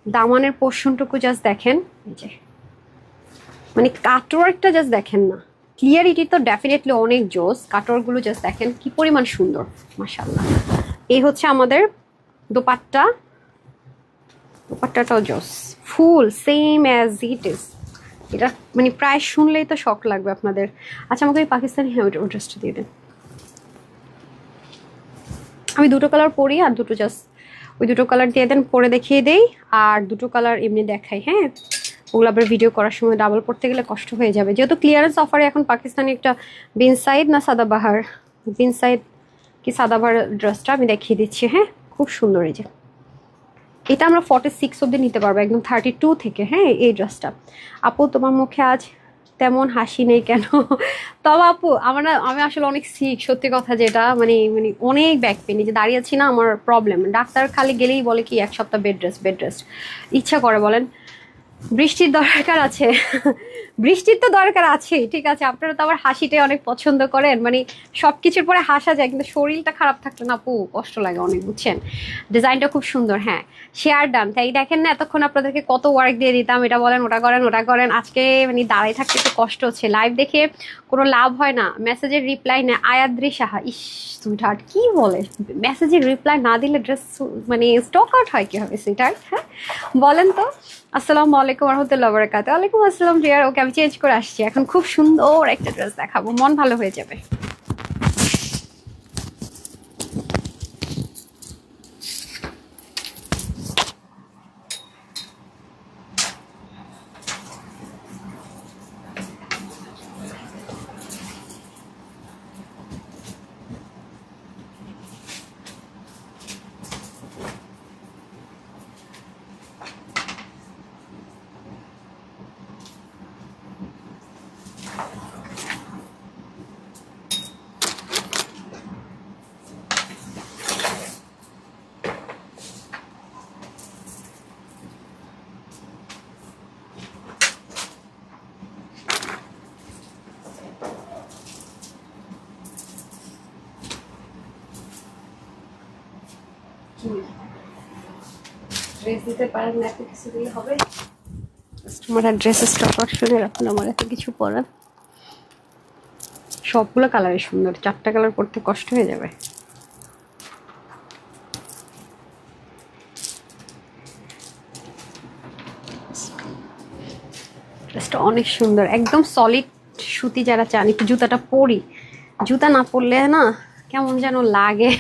দামানের পোর্শনটুকু জাস্ট দেখেন, এই যে মানে কাটওয়ার্কটা জাস্ট দেখেন না, ক্লিয়ারিটি তো ডেফিনেটলি অনেক জোস। কাটওয়ার্কগুলো জাস্ট দেখেন কি পরিমাণ সুন্দর মাশাআল্লাহ। এই হচ্ছে আমাদের দোপাট্টা, দোপাট্টাটাও জোস, ফুল সেম অ্যাজ ইট ইজ। এটা মানে প্রায় শুনলেই তো শখ লাগবে আপনাদের। আচ্ছা, আমাকে ওই পাকিস্তানি, হ্যাঁ ওই ড্রেসটা দিয়ে দেন। আমি দুটো কালার পরি, আর দুটো জাস্ট ওই দুটো কালার দিয়ে দেন, পরে দেখিয়ে দেই। আর দুটো কালার এমনি দেখাই, হ্যাঁ ওগুলো আবার ভিডিও করার সময় ডাবল পড়তে গেলে কষ্ট হয়ে যাবে। যেহেতু ক্লিয়ারেন্স অফারে এখন পাকিস্তানি একটা বিন সাইদ না সাদাবাহার, বিন সাইদ কি সাদাবাহার ড্রেসটা আমি দেখিয়ে দিচ্ছি। হ্যাঁ, খুব সুন্দর। এই যে এটা আমরা 46 অব্দি নিতে পারবো, একদম 32 থেকে। হ্যাঁ, এই ড্রেসটা। আপু তোমার মুখে আজ তেমন হাসি নেই কেন? তবে আপু আমি আসলে অনেক সিক, সত্যি কথা যেটা, মানে মানে অনেক ব্যাক পেন, যে দাঁড়িয়ে আছি না আমার প্রবলেম। ডাক্তার খালি গেলেই বলে কি এক সপ্তাহ বেড রেস্ট, বেড রেস্ট। ইচ্ছা করে বলেন, বৃষ্টির দরকার আছে। বৃষ্টির তো দরকার আছে, ঠিক আছে। আপনারা তো আবার হাসিটাই অনেক পছন্দ করেন, মানে সবকিছুর পরে হাসা যায়, কিন্তু শরীরটা খারাপ থাকলে না আপু কষ্ট লাগে অনেক, বুঝছেন। ডিজাইনটা খুব সুন্দর। হ্যাঁ, শেয়ার ডান। তাই দেখেন না, এতক্ষণ আপনাদেরকে কত ওয়ার্ক দিয়ে দিতাম, এটা বলেন ওটা করেন ওটা করেন। আজকে মানে দাঁড়াই থাকতে একটু কষ্ট হচ্ছে, লাইভ দেখে কোনো লাভ হয় না। মেসেজের রিপ্লাই নেই আয়াদ্রি সাহা, ইস সুইটহার্ট কি বলে, মেসেজের রিপ্লাই না দিলে ড্রেস মানে স্টক আউট হয় কি হবে সুইটহার্ট? হ্যাঁ বলেন তো। আসসালামু আলাইকুম রহমতুল্লাহ বরকাত। ওয়ালাইকুম আসসালাম রিয়ার। ওকে, আমি চেঞ্জ করে আসছি, এখন খুব সুন্দর একটা ড্রেস দেখাবো, মন ভালো হয়ে যাবে। ড্রেস দিতে পারেন না, এত কিছু দিয়ে হবে? কাস্টমার আর ড্রেসের স্টক আউট শুনে রাখুন, আমার এত কিছু পরার। সবগুলো কালারই সুন্দর, 4টা কালার পরতে কষ্ট হয়ে যাবে। ড্রেসটা অনেক সুন্দর, একদম সলিড সুতি। যারা চান একটু জুতাটা পরি, জুতা না পরলে না কেমন যেন লাগে।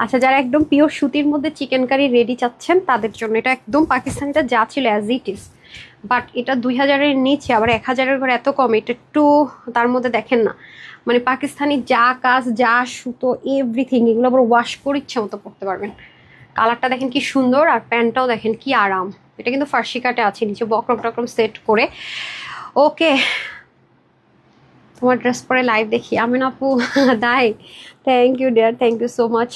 আচ্ছা, যারা একদম পিওর সুতির মধ্যে চিকেন কারি রেডি চাচ্ছেন তাদের জন্য এটা একদম পাকিস্তানিটা যা ছিল অ্যাজ ইট ইজ, বাট এটা 2000-এর নিচে, আবার 1000-এর ঘরে এত কম। এটা একটু তার মধ্যে দেখেন না, মানে পাকিস্তানি যা কাজ যা সুতো এভরিথিং, এগুলো আবার ওয়াশ করে ইচ্ছা মতো পরতে পারবেন। কালারটা দেখেন কি সুন্দর, আর প্যান্টটাও দেখেন কি আরাম। এটা কিন্তু ফার্সি কাটে আছে, নিচে বক্রম টক্রম সেট করে। ওকে, তোমার ড্রেস পরে লাইভ দেখি আমিন আপু। তাই, thank you dear, thank you so much.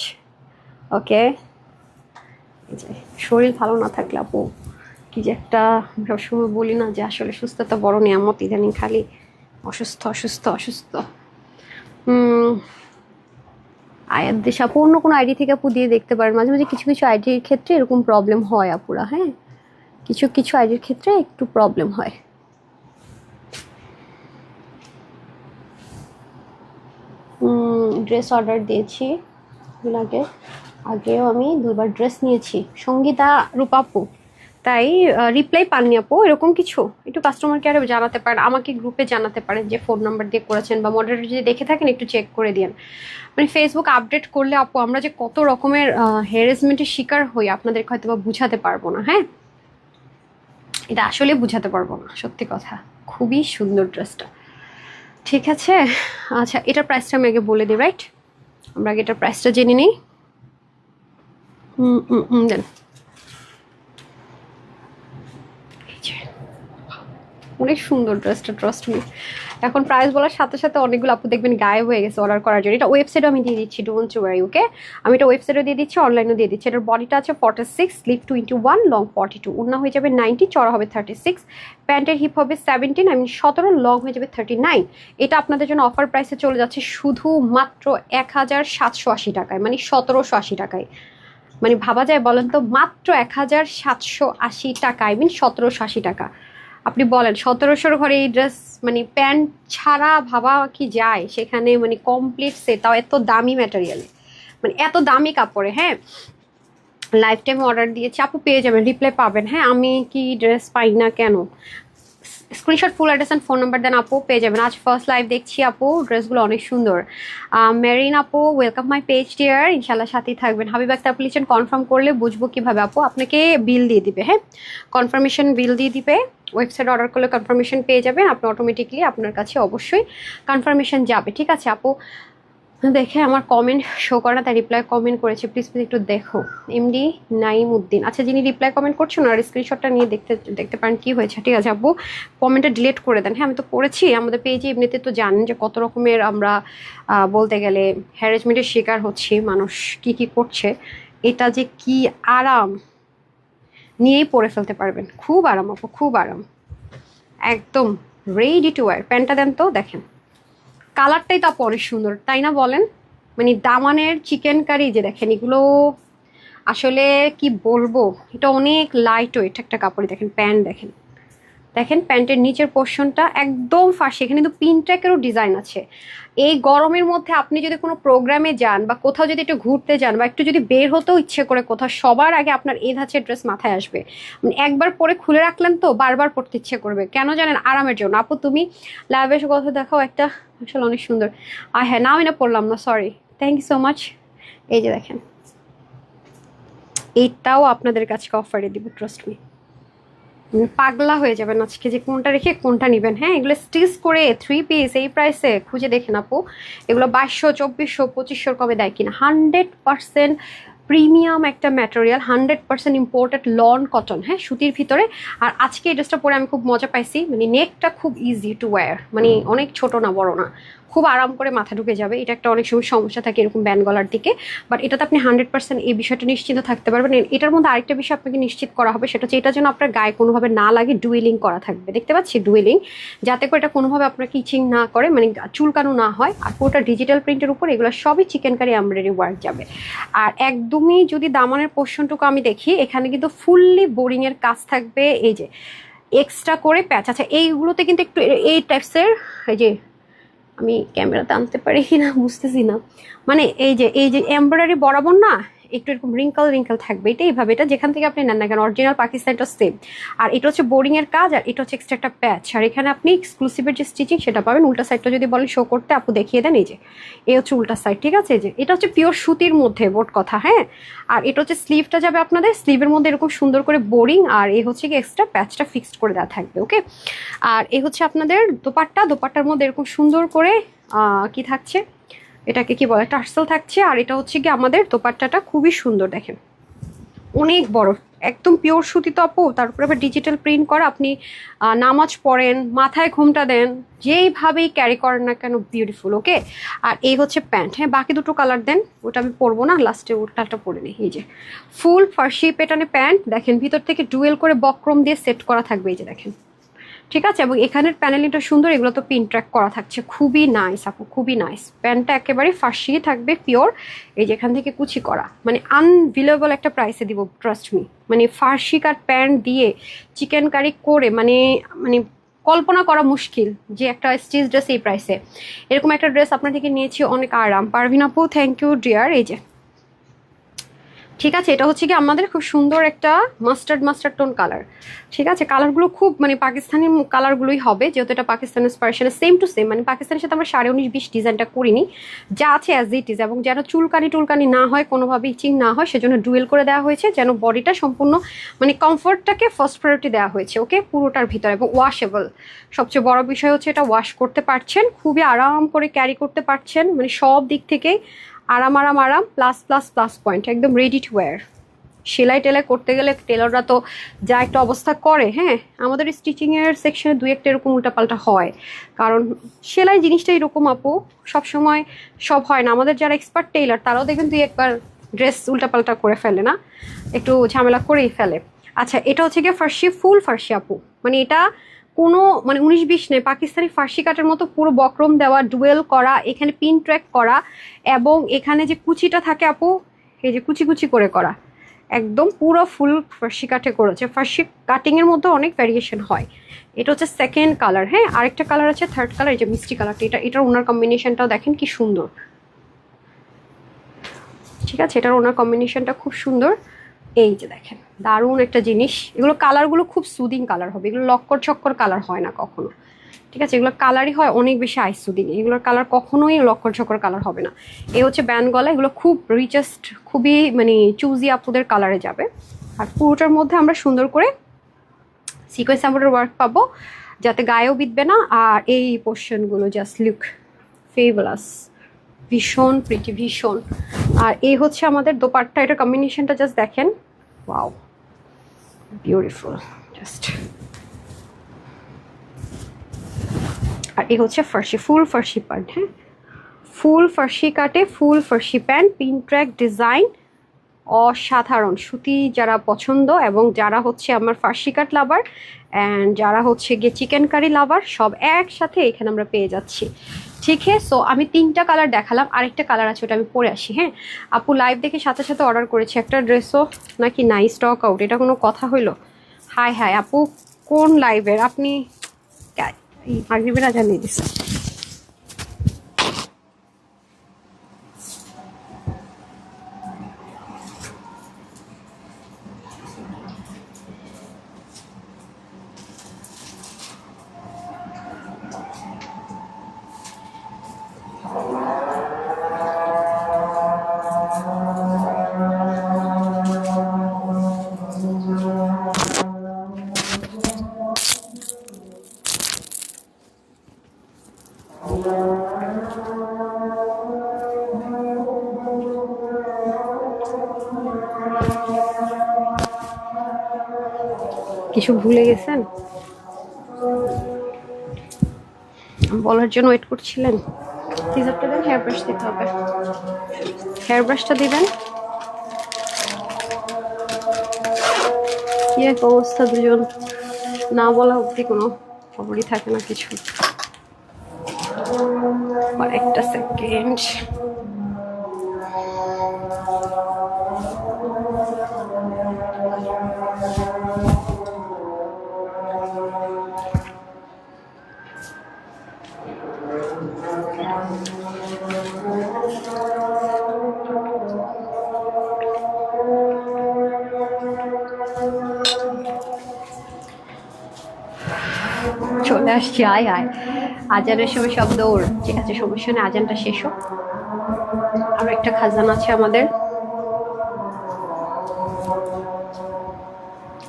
Okay, শরীর ভালো না থাকলে আপু কি যে একটা, সবসময় বলি না যে আসলে সুস্থতা বড় নিয়ামত, ইদানিং খালি অসুস্থ অসুস্থ অসুস্থ। আয়াত দেশ আপু অন্য কোনো আইডি থেকে আপু দিয়ে দেখতে পারেন, মাঝে মাঝে কিছু কিছু আইডির ক্ষেত্রে এরকম প্রবলেম হয় আপুরা, হ্যাঁ কিছু কিছু আইডির ক্ষেত্রে একটু প্রবলেম হয়। ড্রেস অর্ডার দিয়েছি আগে, আগেও আমি 2বার ড্রেস নিয়েছি সঙ্গীতা রূপাপু, তাই রিপ্লাই পাননি আপু এরকম কিছু একটু কাস্টমার কেয়ারে জানাতে পারেন, আমাকে গ্রুপে জানাতে পারেন যে ফোন নাম্বার দিয়ে করেছেন, বা মডারেটর যদি দেখে থাকেন একটু চেক করে দিন। মানে ফেসবুক আপডেট করলে আপু আমরা যে কত রকমের হ্যারাসমেন্টের শিকার হই আপনাদেরকে হয়তো বা বুঝাতে পারবো না, হ্যাঁ এটা আসলে বুঝাতে পারবো না, সত্যি কথা। খুবই সুন্দর ড্রেসটা, ঠিক আছে। আচ্ছা এটার প্রাইসটা আমি আগে বলে দিই, রাইট? আমরা আগে এটার প্রাইসটা জেনে নিই। দেন অনেক সুন্দর ড্রেসটা, ট্রাস্ট মি। এখন প্রাইস বলার সাথে সাথে অনেকগুলো আপু দেখবেন গায়েব হয়ে গেছে অর্ডার করার জন্য। এটা ওয়েবসাইটও আমি দিয়ে দিচ্ছি, ডোন্ট ওয়ারি, ওকে? আমি এটা ওয়েবসাইটও দিয়ে দিচ্ছি, অনলাইনেও দিয়ে দিচ্ছি। এটার বডিটা আছে 46, স্লিভ 21, লং 42, ওড়না হয়ে যাবে 90, চড়া হবে 36, প্যান্টের হিপ হবে 17, আমি 17, লং হয়ে যাবে 39। এটা আপনাদের জন্য অফার প্রাইসে চলে যাচ্ছে শুধুমাত্র 1780 টাকায়, মানে 1780 টাকায়। মানে ভাবা যায় বলেন তো, মাত্র 1780 টাকা, আই মিন 1780 টাকা। আপনি বলেন 1700 ঘরে এই ড্রেস মানে প্যান্ট ছাড়া ভাবা কি যায় সেখানে, মানে কমপ্লিট সেট, তাও এত দামি ম্যাটেরিয়ালে, মানে এত দামি কাপড়ে, হ্যাঁ। লাইফ টাইম অর্ডার দিয়েছি আপু, পেয়ে যাবেন, রিপ্লাই পাবেন, হ্যাঁ। আমি কি ড্রেস পাই না কেন? Screenshot full address and phone number দেন আপু, পেয়ে যাবেন। আজ ফার্স্ট লাইভ দেখছি আপু, ড্রেসগুলো অনেক সুন্দর। মেরিন আপু ওয়েলকাম মাই পেজ ডিয়ার, ইনশাল্লাহ সাথেই থাকবেন। হাবিব আক্তার আপু লিখছেন কনফার্ম করলে বুঝবো কিভাবে আপু? আপনাকে বিল দিয়ে দিবে, হ্যাঁ কনফার্মেশন বিল দিয়ে দিবে। ওয়েবসাইট অর্ডার করলে কনফার্মেশন পেয়ে যাবেন আপনি, অটোমেটিকলি আপনার কাছে অবশ্যই কনফার্মেশন যাবে, ঠিক আছে আপু? দেখে আমার কমেন্ট শো করে না, তাই রিপ্লাই কমেন্ট করেছে, প্লিজ প্লিজ একটু দেখো। এমডি নাইম উদ্দিন, আচ্ছা যিনি রিপ্লাই কমেন্ট করছেন আর স্ক্রিনশটটা নিয়ে দেখতে পারেন কি হয়েছে, ঠিক আছে আপু? কমেন্টটা ডিলিট করে দেন, হ্যাঁ আমি তো পড়েছি। আমাদের পেজে এমনিতে তো জানেন যে কত রকমের আমরা বলতে গেলে হ্যারাসমেন্টের শিকার হচ্ছি, মানুষ কি কি করছে। এটা যে কি আরাম, নিয়েই পরে ফেলতে পারবেন, খুব আরাম আপু, খুব আরাম, একদম রেডি টু ওয়্যার। প্যান্টটা দেন তো, দেখেন কালারটাই তো আপু অনেক সুন্দর, তাই না বলেন? মানে দামানের চিকেন কারি যে দেখেন, এগুলো আসলে কি বলবো, এটা অনেক লাইট ওয়েট একটা কাপড়। দেখেন প্যান্ট, দেখেন দেখেন প্যান্টের নিচের পোর্শনটা একদম ফাঁসি, এখানে কিন্তু পিন ট্র্যাকেরও ডিজাইন আছে। এই গরমের মধ্যে আপনি যদি কোনো প্রোগ্রামে যান বা কোথাও যদি একটু ঘুরতে যান বা একটু যদি বের হতেও ইচ্ছে করে কোথাও, সবার আগে আপনার এই ধাঁচের ড্রেস মাথায় আসবে। মানে একবার পরে খুলে রাখলেন তো বারবার পরতে ইচ্ছে করবে, কেন জানেন? আরামের জন্য। আপু তুমি লাইভে এসে কথা দেখাও একটা, আসলে অনেক সুন্দর। আর হ্যাঁ, নাও এটা পড়লাম না, sorry, thank you so much. এই যে দেখেন, এইটাও আপনাদের কাছে অফারে দিব, ট্রাস্ট মি। পাগলা হয়ে যাবেন আজকে যে কোনটা রেখে কোনটা নেবেন। হ্যাঁ এগুলো স্টিচ করে 3 পিস এই প্রাইসে খুঁজে দেখেন আপু, এগুলো 2200, 2400, 2500 কমে দেয় কিনা। 100% প্রিমিয়াম একটা ম্যাটেরিয়াল, 100% ইম্পোর্টেড লন কটন, হ্যাঁ সুতির ভিতরে। আর আজকে এই ড্রেসটা পরে আমি খুব মজা পাইছি, মানে নেকটা খুব ইজি টু ওয়্যার, মানে অনেক ছোট না বড় না, খুব আরাম করে মাথা ঢুকে যাবে। এটা একটা অনেক সময় সমস্যা থাকে এরকম ব্যান্ড গলার দিকে, বাট এটাতে আপনি 100% এই বিষয়টা নিশ্চিন্ত থাকতে পারবেন। এটার মধ্যে আরেকটা বিষয় আপনাকে নিশ্চিত করা হবে, সেটা হচ্ছে এটা যেন আপনার গায়ে কোনোভাবে না লাগে, ডুয়েলিং করা থাকবে, দেখতে পাচ্ছি ডুয়েলিং, যাতে করে এটা কোনোভাবে আপনাকে ইচিং না করে, মানে চুলকানো না হয়। আর পুরোটা ডিজিটাল প্রিন্টের উপর, এগুলো সবই চিকেন কারি এমব্রয়ডারি ওয়ার্ক যাবে। আর একদমই যদি দামানের পোর্শনটুকু আমি দেখি, এখানে কিন্তু ফুললি বোরিংয়ের কাজ থাকবে, এই যে এক্সট্রা করে প্যাচ। আচ্ছা এইগুলোতে কিন্তু একটু এই টাইপসের, এই যে আমি ক্যামেরাতে আনতে পারি কিনা বুঝতেছি না, মানে এই যে এমব্রয়ডারি বরাবর না একটু এরকম রিঙ্কল রিঙ্কল থাকবে, এটা এইভাবে, এটা যেখান থেকে আপনি নেন না কেন অরিজিনাল পাকিস্তানটা সেম। আর এটা হচ্ছে বোরিং এর কাজ, আর এটা হচ্ছে এক্সট্রা একটা প্যাচ। আর এখানে আপনি এক্সক্লুসিভের যে স্টিচিং সেটা পাবেন। উল্টা সাইডটা যদি বলেন শো করতে, আপু দেখিয়ে দেন, এই যে এই হচ্ছে উল্টা সাইড, ঠিক আছে? যে এটা হচ্ছে পিওর সুতির মধ্যে, বোট কথা, হ্যাঁ। আর এটা হচ্ছে স্লিভটা যাবে আপনাদের, স্লিভের মধ্যে এরকম সুন্দর করে বোরিং, আর এই হচ্ছে কি এক্সট্রা প্যাচটা ফিক্সড করে দেওয়া থাকবে, ওকে। আর এই হচ্ছে আপনাদের দোপাট্টা, দোপাট্টার মধ্যে এরকম সুন্দর করে কি থাকছে, এটাকে কি বলে, টার্সেল থাকছে। আর এটা হচ্ছে কি আমাদের দোপাট্টাটা খুবই সুন্দর, দেখেন অনেক বড়, একদম পিওর সুতি তো আপু, তার উপরে আবার ডিজিটাল প্রিন্ট করা। আপনি নামাজ পড়েন, মাথায় ঘোমটা দেন, যেইভাবেই ক্যারি করেন না কেন বিউটিফুল। ওকে, আর এই হচ্ছে প্যান্ট। হ্যাঁ, বাকি দুটো কালার দেন, ওটা আমি পরবো না, লাস্টে ওটাটা পরে নিই। এই যে ফুল ফার্সি প্যাটার্নে প্যান্ট, দেখেন ভিতর থেকে ডুয়েল করে বক্রম দিয়ে সেট করা থাকবে, এই যে দেখেন, ঠিক আছে। এবং এখানের প্যানেলিংটা সুন্দর, এগুলো তো পিন ট্র্যাক করা থাকছে, খুবই নাইস আপু, খুবই নাইস। প্যান্টটা একেবারে ফার্সি থাকবে, পিওর। এই যে এখান থেকে কুচি করা, মানে আনবিলেবল একটা প্রাইসে দিব, ট্রাস্ট মি। মানে ফার্সি কাট প্যান্ট দিয়ে চিকেন কারি করে, মানে মানে কল্পনা করা মুশকিল যে একটা স্টিচ ড্রেস এই প্রাইসে। এরকম একটা ড্রেস আপনার থেকে নিয়েছি, অনেক আরাম। পারভিন আপু থ্যাংক ইউ ডিয়ার। এই যে ঠিক আছে, এটা হচ্ছে কি আমাদের খুব সুন্দর একটা মাস্টার্ড টোন কালার। ঠিক আছে, কালারগুলো খুব মানে পাকিস্তানি কালারগুলোই হবে, যেহেতু এটা পাকিস্তানের ইন্সপিরেশনে সেম টু সেম, মানে পাকিস্তানের সাথে আমরা 19.5 ডিজাইনটা করিনি, যা আছে অ্যাজ ইট ইজ। এবং যেন চুলকানি না হয়, কোনোভাবে ইচিং না হয়, সেজন্য ডুয়েল করে দেওয়া হয়েছে, যেন বডিটা সম্পূর্ণ মানে কমফোর্টটাকে ফার্স্ট প্রায়োরিটি দেওয়া হয়েছে। ওকে, পুরোটার ভিতরে এবং ওয়াশেবল। সবচেয়ে বড় বিষয় হচ্ছে এটা ওয়াশ করতে পারছেন, খুবই আরাম করে ক্যারি করতে পারছেন, মানে সব দিক থেকেই আরাম আরাম আরাম, প্লাস প্লাস প্লাস পয়েন্ট, একদম রেডি টু ওয়্যার। সেলাই টেলাই করতে গেলে টেলররা তো যা একটা অবস্থা করে, হ্যাঁ আমাদের স্টিচিংয়ের সেকশনে দুই একটা এরকম উল্টাপাল্টা হয়, কারণ সেলাই জিনিসটা এরকম আপু, সবসময় সব হয় না। আমাদের যারা এক্সপার্ট টেইলার তারাও দেখবেন দুই একবার ড্রেস উল্টাপাল্টা করে ফেলে, না একটু ঝামেলা করেই ফেলে। আচ্ছা, এটা হচ্ছে গিয়ে ফার্সি, ফুল ফার্সি আপু, মানে এটা কোনো মানে 19-20 নেই, পাকিস্তানি ফার্সি কাটের মতো পুরো বক্রম দেওয়া, ডুয়েল করা, এখানে পিন ট্র্যাক করা, এবং এখানে যে কুচিটা থাকে আপু, এই যে কুচি কুচি করে করা, একদম পুরো ফুল ফার্সি কাটে করেছে। ফার্সি কাটিংয়ের মধ্যে অনেক ভ্যারিয়েশন হয়। এটা হচ্ছে সেকেন্ড কালার। হ্যাঁ, আরেকটা কালার আছে থার্ড কালার, এই যে মিষ্টি কালারটা, এটার ওনার কম্বিনেশনটাও দেখেন কি সুন্দর। ঠিক আছে, এটার ওনার কম্বিনেশনটা খুব সুন্দর। এই যে দেখেন, দারুণ একটা জিনিস। এগুলো কালারগুলো খুব সুদিং কালার হবে, এগুলো লক্কর ছক্কর কালার হয় না কখনো। ঠিক আছে, এগুলোর কালারই হয় অনেক বেশি আইস সুদিং, এগুলোর কালার কখনোই লক্কর ছক্কর কালার হবে না। এই হচ্ছে ব্যান্ড গলা, এগুলো খুব রিচেস্ট, খুবই মানে চুজি আপুদের কালারে যাবে। আর পুরোটার মধ্যে আমরা সুন্দর করে সিকোয়েন্স এমব্রয়ডারি ওয়ার্ক পাবো, যাতে গায়েও বিঁধবে না। আর এই পোর্শনগুলো জাস্ট লুক ফেভারাস, ভীষণ প্রিটি, ভীষণ। আর এই হচ্ছে আমাদের দোপাট্টা, এটার কম্বিনেশনটা জাস্ট দেখেন, ওয়াও বিউটিফুল জাস্ট। আর এই হচ্ছে ফার্সি, ফুল ফার্সি প্যান্ট। হ্যাঁ, ফুল ফার্সি কাটে, ফুল ফার্সি প্যান্ট, পিন ট্র্যাক ডিজাইন, অসাধারণ। সুতি যারা পছন্দ এবং যারা হচ্ছে আমার ফার্সি কাট লাভার অ্যান্ড যারা হচ্ছে গিয়ে চিকেন কারি লাভার, সব একসাথে এখানে আমরা পেয়ে যাচ্ছি। ঠিক হ্যাঁ, সো আমি 3টা কালার দেখালাম, আরেকটা কালার আছে, ওটা আমি পরে আসি। হ্যাঁ আপু, লাইভ দেখে সাথে সাথে অর্ডার করেছি, একটা ড্রেসও নাকি নাই স্টক আউট, এটা কোনো কথা হইলো? হাই হাই আপু, কোন লাইভের আপনি? মাগরিবের আজান দিয়ে দিচ্ছে। কিছু ভুলে গেছেন বলার জন্য ওয়েট করছিলেন? সিজারটা দেন, হেয়ার ব্রাশ দিতে হবে, হেয়ার ব্রাশটা দিবেন। কি এক অবস্থা, দুজন না বলা অবধি কোনো খবরই থাকে না কিছু। আর একটা সেকেন্ড, চলে আসছি, আয় আয়। আজানের সময় সব দৌড়, ঠিক আছে সমস্যা নেই, আজানটা শেষ হোক। আর একটা খাজানা আছে আমাদের,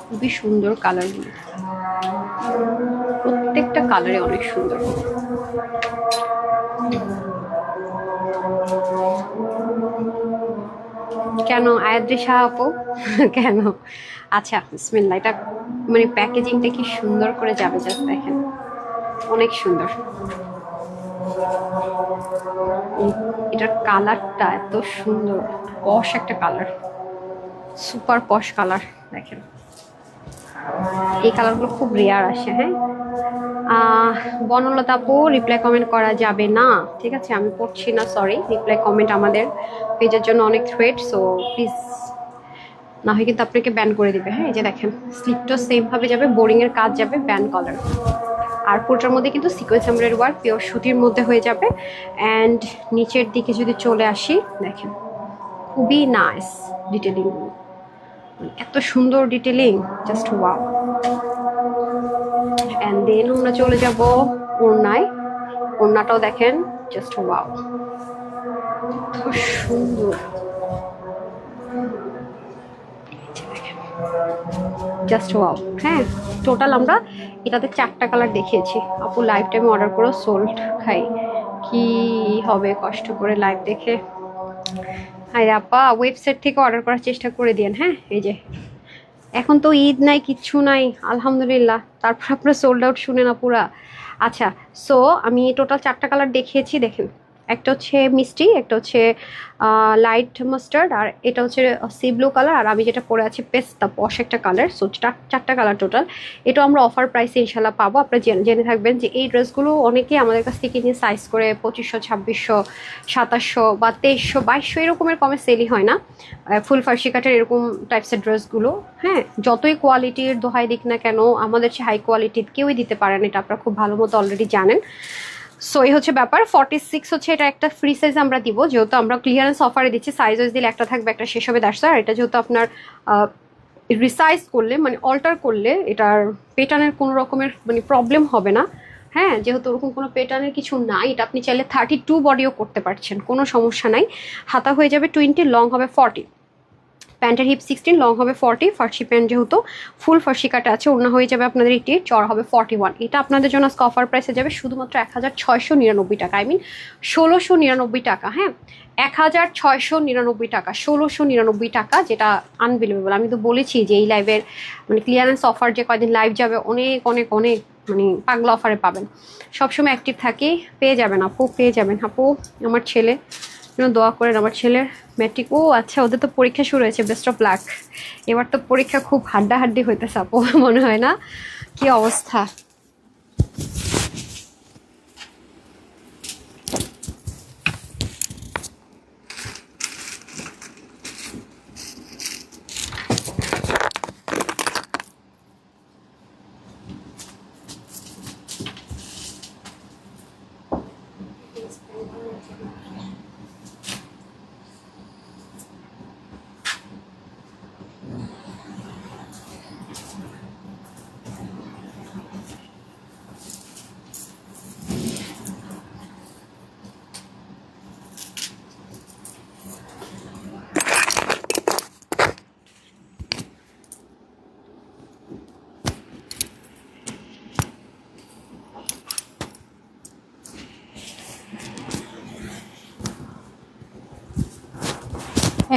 খুবই সুন্দর কালারগুলো, প্রত্যেকটা কালারে অনেক সুন্দর। কেন আয়াদ্রিশা আপু? কেন? আচ্ছা বিসমিল্লাহ, এটা মানে প্যাকেজিংটা কি সুন্দর করে যাবে, জাস্ট দেখেন, অনেক সুন্দর। এটার কালারটা এত সুন্দর, পশ একটা কালার, সুপার পশ কালার। দেখেন এই কালারগুলো খুব রেয়ার আসে। হ্যাঁ, বনলতা আপু রিপ্লাই কমেন্ট করা যাবে না, ঠিক আছে, আমি পড়ছি না, সরি। রিপ্লাই কমেন্ট আমাদের পেজের জন্য অনেক থ্রেট, সো প্লিজ, না হয় কিন্তু আপনাকে ব্যান করে দিবে। হ্যাঁ, এই যে দেখেন স্লিপটা সেম ভাবে যাবে, বোরিং এর কাজ যাবে, ব্যান কলার। আর পুরোটার মধ্যে কিন্তু সিকোয়েন্স এমব্রয়ডারি ওয়ার্ক পিওর সুতির মধ্যে হয়ে যাবে। অ্যান্ড নিচের দিকে যদি চলে আসি, দেখেন খুবই নাইস ডিটেলিং, এত সুন্দর detailing, just wow. And then আমরা চলে যাব ওড়নায়। ওড়নাটাও দেখেন, জাস্ট ওয়াও, খুব সুন্দর, জাস্ট ওয়াও। হ্যাঁ, টোটাল আমরা এটাতে 4টা কালার দেখিয়েছি। আপু লাইভ টাইমে অর্ডার করো, সোল্ড খাই, কি হবে কষ্ট করে লাইভ দেখে। হ্যাঁ আপা, ওয়েবসাইট থেকে অর্ডার করার চেষ্টা করে দিন। হ্যাঁ, এই যে এখন তো ঈদ নাই, কিচ্ছু নাই, আলহামদুলিল্লাহ, তারপর আপনার সোল্ড আউট শুনে না পুরা। আচ্ছা, সো আমি টোটাল 4টা কালার দেখিয়েছি, দেখেন একটা হচ্ছে মিষ্টি, একটা হচ্ছে লাইট মাস্টার্ড, আর এটা হচ্ছে সি ব্লু কালার, আর আমি যেটা পরে আছি পেস্তা পশ একটা কালার। সো 4টা কালার টোটাল। এটা আমরা অফার প্রাইসে ইনশাল্লাহ পাবো। আপনারা জেনে থাকবেন যে এই ড্রেসগুলো অনেকেই আমাদের কাছ থেকে নিয়ে সাইজ করে 2500, 2600, 2700 বা 2300, 2200 এরকমের কমে সেলই হয় না ফুল ফার্সি কাটের এরকম টাইপসের ড্রেসগুলো। হ্যাঁ, যতই কোয়ালিটির দোহাই দিক না কেন, আমাদের সে হাই কোয়ালিটির কেউই দিতে পারেন, এটা আপনারা খুব ভালো মতো অলরেডি জানেন। সো এই হচ্ছে ব্যাপার। 46 হচ্ছে এটা একটা ফ্রি সাইজ আমরা দিব, যেহেতু আমরা ক্লিয়ারেন্স অফারে দিচ্ছি। সাইজ ওয়াইজ দিলে একটা থাকবে, একটা শেষ হবে, দ্যাটস আর এটা যেহেতু আপনার রিসাইজ করলে মানে অল্টার করলে এটার প্যাটার্নের কোনো রকমের মানে প্রবলেম হবে না। হ্যাঁ, যেহেতু ওরকম কোনো প্যাটার্নের কিছু নাই, এটা আপনি চাইলে 32 বডিও করতে পারছেন, কোনো সমস্যা নাই। হাতা হয়ে যাবে 20, লং হবে 40, প্যান্টের হিপ 16, লং হবে 40, ফার্সি প্যান্ট যেহেতু ফুল ফার্সি কাটা আছে, ওড়না হয়ে যাবে আপনাদের 88, চড়া হবে 41। এটা আপনাদের জন্য আজকে অফার প্রাইসে যাবে শুধুমাত্র 1699 টাকা, আই মিন 1699 টাকা। হ্যাঁ, 1699 টাকা, 1699 টাকা, যেটা আনবিলিভেবল। আমি তো বলেছি যে এই লাইভের মানে ক্লিয়ারেন্স অফার যে কয়দিন লাইভ যাবে, অনেক অনেক অনেক মানে পাগলা অফারে পাবেন। সবসময় অ্যাক্টিভ থাকি, পেয়ে যাবেন আপু, পেয়ে যাবেন আপু। আমার ছেলে দোয়া করেন, আমার ছেলের ম্যাট্রিক। ও আচ্ছা, ওদের তো পরীক্ষা শুরু হয়েছে, বেস্ট অফ লাক। এবার তো পরীক্ষা খুব হাড্ডাহাড্ডি হইতেছে আপু, মনে হয় না? কি অবস্থা?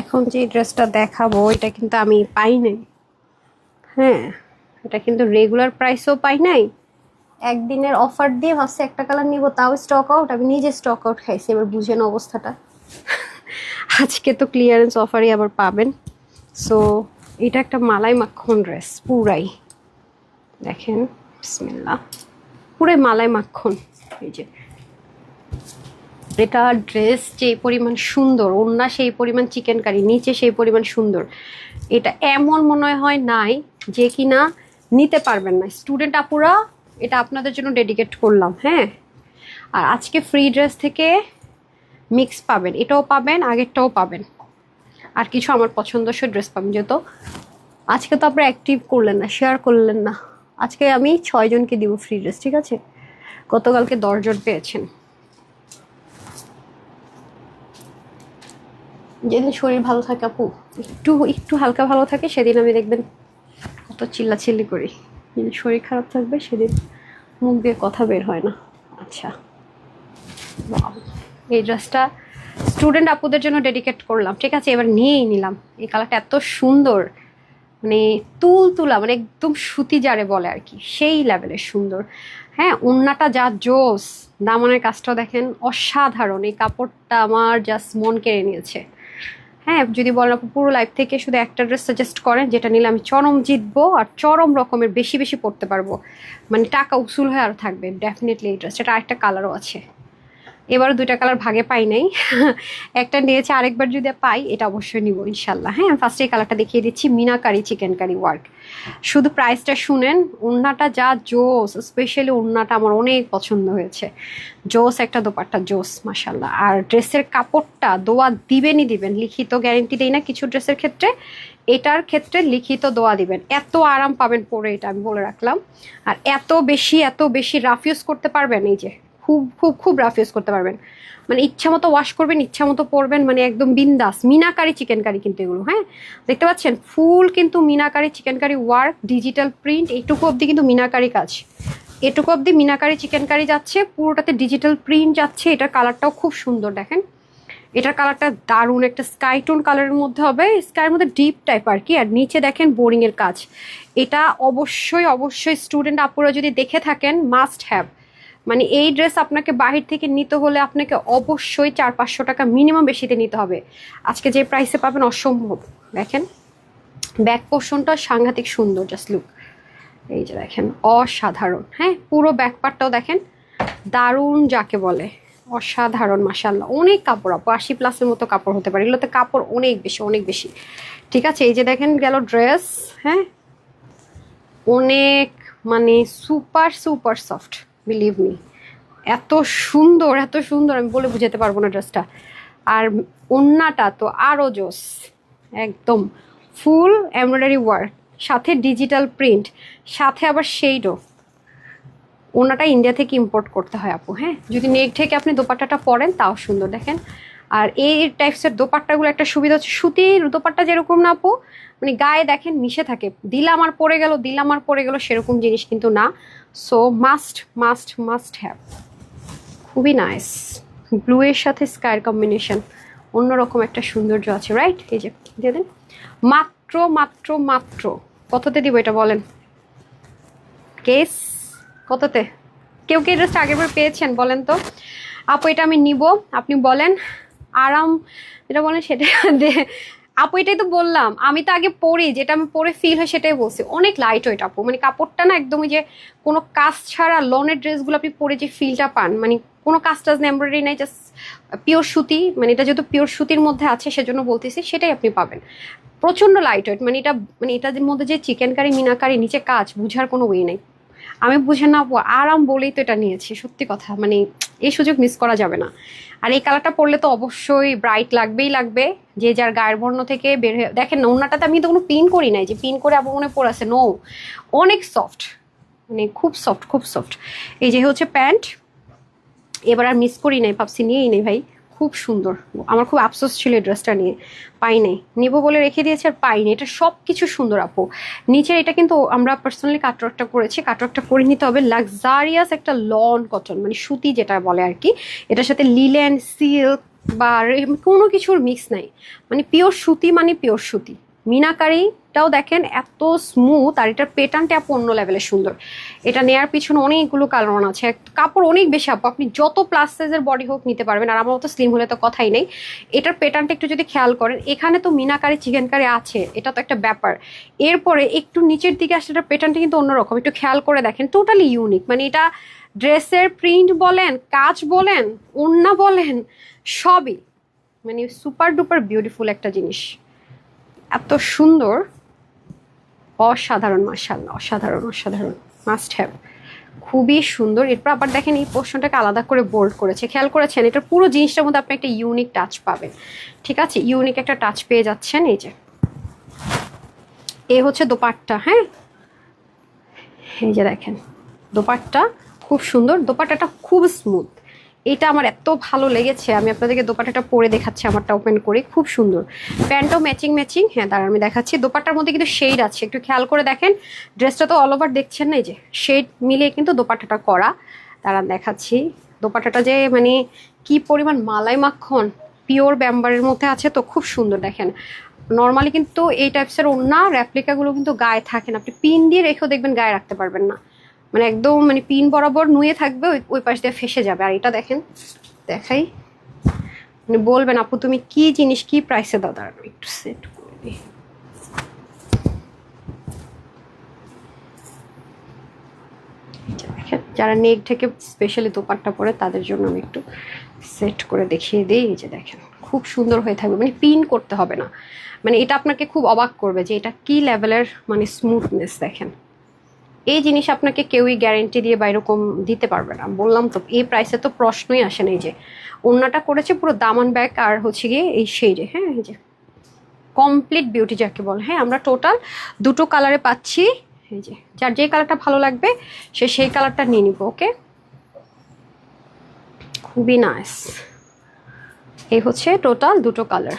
এখন যে ড্রেসটা দেখাবো এটা কিন্তু আমি পাই নাই। হ্যাঁ, এটা কিন্তু রেগুলার প্রাইসও পাই নাই, একদিনের অফার দিয়ে ভাবছি একটা কালার নিব, তাও স্টক আউট। আমি নিজে স্টক আউট খাইছি, এবার বুঝেন অবস্থাটা। আজকে তো ক্লিয়ারেন্স অফারই আবার পাবেন। সো এটা একটা মালাই মাখন ড্রেস, পুরাই দেখেন, বিসমিল্লাহ, পুরাই মালাই মাখন। এই যে এটা ড্রেস যে পরিমাণ সুন্দর, ওড়না সেই পরিমাণ চিকেন কারি, নিচে সেই পরিমাণ সুন্দর। এটা এমন মনে হয় নাই যে কিনা নিতে পারবেন না। স্টুডেন্ট আপুরা, এটা আপনাদের জন্য ডেডিকেট করলাম। হ্যাঁ, আর আজকে ফ্রি ড্রেস থেকে মিক্স পাবেন, এটাও পাবেন, আগেরটাও পাবেন, আর কিছু আমার পছন্দসই ড্রেস পাবেন। যেহেতু আজকে তো আপনারা অ্যাক্টিভ করলেন না, শেয়ার করলেন না, আজকে আমি 6 জনকে দিব ফ্রি ড্রেস, ঠিক আছে? গতকালকে 10 জন পেয়েছেন। যেদিন শরীর ভালো থাকে আপু, একটু একটু হালকা ভালো থাকে, সেদিন আমি দেখবেন কত চিল্লাচিল্লি করি। যেদিন শরীর খারাপ থাকবে সেদিন মুখ দিয়ে কথা বের হয় না। আচ্ছা, এই ড্রেসটা স্টুডেন্ট আপুদের জন্য ডেডিকেট করলাম, ঠিক আছে? এবার নিয়েই নিলাম। এই কালারটা এত সুন্দর, মানে তুলা, মানে একদম সুতি যারে বলে আর কি, সেই লেভেলের সুন্দর। হ্যাঁ, ওড়নাটা যা জোস, দামানের কাজটাও দেখেন অসাধারণ। এই কাপড়টা আমার জাস্ট মন কেড়ে নিয়েছে। হ্যাঁ, যদি বলেন আপু পুরো লাইফ থেকে শুধু একটা ড্রেস সাজেস্ট করেন যেটা নিলে আমি চরম জিতবো আর চরম রকমের বেশি বেশি পড়তে পারবো, মানে টাকা উসুল হয়ে আরো থাকবে, ডেফিনেটলি এই ড্রেসটা। এটা আরেকটা কালারও আছে, এবারও 2টা কালার ভাগে পাই নাই। একটা নিয়েছে, আরেকবার যদি পাই এটা অবশ্যই নিব ইনশাল্লাহ। হ্যাঁ, আমি ফার্স্টে এই কালারটা দেখিয়ে দিচ্ছি, মিনাকারি চিকেন কারি ওয়ার্ক। শুধু প্রাইসটা শুনেন, ওড়নাটা যা জোস, স্পেশালি ওড়নাটা আমার অনেক পছন্দ হয়েছে। জোস একটা দোপাট্টা, জোস মাশাল্লাহ। আর ড্রেসের কাপড়টা দোয়া দিবেনই দিবেন, লিখিত গ্যারেন্টি দেই না কিছু ড্রেসের ক্ষেত্রে, এটার ক্ষেত্রে লিখিত দোয়া দিবেন। এত আরাম পাবেন পরে, এটা আমি বলে রাখলাম। আর এত বেশি রাফ ইউজ করতে পারবেন, এই যে খুব খুব খুব রাফ ইউজ করতে পারবেন, মানে ইচ্ছা মতো ওয়াশ করবেন, ইচ্ছা মতো পরবেন, মানে একদম বিন্দাস। মিনাকারি চিকেন কারি কিন্তু এগুলো, হ্যাঁ দেখতে পাচ্ছেন ফুল কিন্তু meenakari chikankari work, digital print, এইটুকু অবধি কিন্তু মিনাকারি কাজ, এটুকু অবধি মিনাকারি চিকেন কারি যাচ্ছে, পুরোটাতে ডিজিটাল প্রিন্ট যাচ্ছে। এটার কালারটাও খুব সুন্দর দেখেন, এটার কালারটা দারুণ, একটা স্কাই টোন কালারের মধ্যে হবে, স্কাইয়ের মধ্যে ডিপ টাইপ আর কি। আর নিচে দেখেন বোরিং এর কাজ। এটা অবশ্যই স্টুডেন্ট আপুরা যদি দেখে থাকেন মাস্ট হ্যাভ, মানে এই ড্রেস আপনাকে বাহির থেকে নিতে হলে আপনাকে অবশ্যই 400-500 টাকা মিনিমাম বেশিতে নিতে হবে। আজকে যে প্রাইসে পাবেন অসম্ভব। দেখেন ব্যাক পোর্শনটা সাংঘাতিক সুন্দর, জাস্ট লুক, এই যে দেখেন অসাধারণ। হ্যাঁ, পুরো ব্যাক পার্টটাও দেখেন দারুণ, যাকে বলে অসাধারণ মাশাল্লাহ। অনেক কাপড় আপু, 80+ মতো কাপড় হতে পারে এগুলোতে, কাপড় অনেক বেশি। ঠিক আছে, এই যে দেখেন গেল ড্রেস। হ্যাঁ, অনেক মানে সুপার সফট, বিলিভ মি, এত সুন্দর আমি বলে বুঝাতে পারবো না ড্রেসটা। আর ওড়নাটা তো আরো জোস, একদম ফুল এমব্রয়ডারি ওয়ার্ক, সাথে ডিজিটাল প্রিন্ট, সাথে আবার শেডও। ওড়নাটা ইন্ডিয়া থেকে ইম্পোর্ট করতে হয় আপু। হ্যাঁ, যদি নেক থেকে আপনি দোপাট্টাটা পরেন তাও সুন্দর দেখেন। আর এই টাইপসের দোপাট্টাগুলো একটা সুবিধা হচ্ছে, সুতির দোপাট্টা যেরকম না আপু, মানে গায়ে দেখেন মিশে থাকে, দিলাম আর পরে গেল সেরকম জিনিস কিন্তু না। সো মাস্ট হ্যাভ, খুবই নাইস। ব্লু এর সাথে স্কাইয়ের কম্বিনেশন, অন্যরকম একটা সৌন্দর্য আছে, রাইট? এই যে দিয়ে দেন, মাত্র কততে দিব এটা বলেন, কেস কততে? কেউ কি ড্রেসটা আগের বার পেয়েছেন বলেন তো? আপু এটা আমি নিব, আপনি বলেন আরাম যেটা বলেন সেটা আপু এটাই তো বললাম, আমি তো আগে পরি, যেটা আমি পরে ফিল হয় সেটাই বলছি। অনেক লাইট ওয়েট আপু, মানে কাপড়টা না একদমই যে কোনো কাজ ছাড়া লনের ড্রেসগুলো আপনি পরে যে ফিলটা পান, মানে কোনো কাজ টাজ এমব্রয়ডারি নাই, জাস্ট পিওর সুতি, মানে এটা যেহেতু পিওর সুতির মধ্যে আছে সেজন্য বলতেছি, সেটাই আপনি পাবেন। প্রচন্ড লাইট ওয়েট, মানে এটার মধ্যে যে চিকেন কারি মিনাকারি নিচে কাজ, বুঝার কোনো ওয়ে নেই। আমি বুঝে না আরাম বলেই তো এটা নিয়েছি, সত্যি কথা, মানে এই সুযোগ মিস করা যাবে না। আর এই কালারটা পরলে তো অবশ্যই ব্রাইট লাগবে, যে যার গায়ের বর্ণ থেকে বের হয়ে দেখেন না। ওড়নাটাতে আমি তো কোনো পিন করি নাই যে পিন করে আবার মনে পড়েছে, নো, অনেক সফট, মানে খুব সফট। এই যে হচ্ছে প্যান্ট, এবার আর মিস করি নাই, ভাবছি নিয়েই নেই ভাই, খুব সুন্দর। আমার খুব আফসোস ছিল এই ড্রেসটা নিয়ে, পাই নাই, নিবো বলে রেখে দিয়েছি আর পাইনি। এটা সব কিছু সুন্দর আপু। নিচের এটা কিন্তু আমরা পার্সোনালি কাটওয়ার্কটা করেছি, কাটওয়ার্কটা করে নিতে হবে লাক্সারিয়াস একটা লন কটন, মানে সুতি যেটা বলে আর কি। এটার সাথে লিলেন, সিল্ক বা কোনো কিছুর মিক্স নাই, মানে পিওর সুতি, মানে পিওর সুতি। মিনাকারিটাও দেখেন এত স্মুথ, আর এটার প্যাটার্নটা আপু অন্য লেভেলের সুন্দর। এটা নেয়ার পিছনে অনেকগুলো কারণ আছে, কাপড় অনেক বেশি আপু, আপনি যত প্লাস সাইজের বডি হোক নিতে পারবেন, আর আমার মতো স্লিম হলে তো কথাই নেই। এটার প্যাটার্নটা একটু যদি খেয়াল করেন, এখানে তো মিনাকারি চিকেন কারি আছে, এটা তো একটা ব্যাপার। এরপরে একটু নিচের দিকে আসলে এটার প্যাটার্নটা কিন্তু অন্যরকম, একটু খেয়াল করে দেখেন, টোটালি ইউনিক। মানে এটা ড্রেসের প্রিন্ট বলেন, কাজ বলেন, ওড়না বলেন, সবই মানে সুপার ডুপার বিউটিফুল একটা জিনিস, এত সুন্দর, অসাধারণ মাশাআল্লাহ, অসাধারণ, মাস্ট হ্যাভ, খুবই সুন্দর। এরপর আবার দেখেন এই পোর্শনটাকে আলাদা করে বোল্ড করেছে, খেয়াল করেছেন? এটার পুরো জিনিসটার মধ্যে আপনি একটা ইউনিক টাচ পাবেন, ঠিক আছে? ইউনিক একটা টাচ পেয়ে যাচ্ছেন। এই যে হচ্ছে দোপাট্টা। হ্যাঁ, এই যে দেখেন দোপাট্টা খুব সুন্দর, দোপাট্টাটা খুব স্মুথ, এটা আমার এত ভালো লেগেছে। আমি আপনাদেরকে দোপাট্টাটা পরে দেখাচ্ছি, আমারটা ওপেন করে, খুব সুন্দর। প্যান্টও ম্যাচিং। হ্যাঁ দাঁড়ান আমি দেখাচ্ছি, দোপাট্টার মধ্যে কিন্তু শেড আছে, একটু খেয়াল করে দেখেন। ড্রেসটা তো অল ওভার দেখছেন না, এই যে শেড মিলিয়ে কিন্তু দোপাট্টাটা করা। দাঁড়ান দেখাচ্ছি দোপাট্টাটা যে মানে কি পরিমাণ মালাই মাখন, পিওর ব্যাম্বারের মধ্যে আছে, তো খুব সুন্দর। দেখেন নর্মালি কিন্তু এই টাইপসের ওড়না রেপ্লিকাগুলো কিন্তু গায়ে থাকে না, আপনি পিন দিয়ে রেখেও দেখবেন গায়ে রাখতে পারবেন না, মানে একদম মানে পিন বরাবর নুয়ে থাকবে, ওই ওই পাশ দিয়ে ফেসে যাবে। আর এটা দেখেন, দেখাই, মানে বলবেন আপু তুমি কি জিনিস, কি প্রাইসে দাও, দাঁড়ানো একটু সেট করে দিই। দেখেন যারা নেক থেকে স্পেশালি দোপাট্টা পরে তাদের জন্য আমি একটু সেট করে দেখিয়ে দিই। এই যে দেখেন খুব সুন্দর হয়ে থাকবে, মানে পিন করতে হবে না, মানে এটা আপনাকে খুব অবাক করবে যে এটা কি লেভেলের মানে স্মুথনেস। দেখেন এই জিনিস আপনাকে কেউই গ্যারেন্টি দিয়ে বা এরকম দিতে পারবে না, বললাম তো এই প্রাইসে তো প্রশ্নই আসে না। এই যে ওড়নাটা করেছে পুরো দামান ব্যাগ আর হচ্ছে গিয়ে এই শেডে, হ্যাঁ এই যে কমপ্লিট বিউটি যাকে বল। হ্যাঁ আমরা টোটাল দুটো কালারে পাচ্ছি, এই যে যার যে কালারটা ভালো লাগবে সে সেই কালারটা নিয়ে নিব। ওকে, খুবই নাইস। এই হচ্ছে টোটাল দুটো কালার।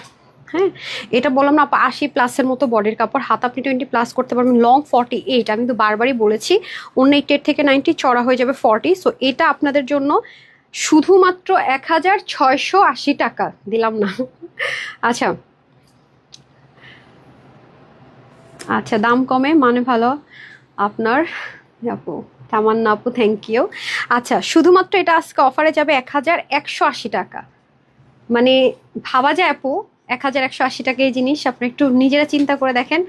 হ্যাঁ এটা বললাম না 80+ মতো বডির কাপড়, হাত আপনি 20+ করতে পারবেন, লং 48। আমি তো বারবারই বলেছি 89 থেকে 90 চড়া হয়ে যাবে 40। সো এটা আপনাদের জন্য শুধুমাত্র 1680 টাকা দিলাম না। আচ্ছা আচ্ছা দাম কমে মানে ভালো আপনার আপু, তামান্না আপু থ্যাংক ইউ। আচ্ছা শুধুমাত্র এটা আজকে অফারে যাবে 1180 টাকা, মানে ভাবা যায় আপু 1180 টাকা এই জিনিস, আপনি একটু নিজেরা চিন্তা করে দেখেন।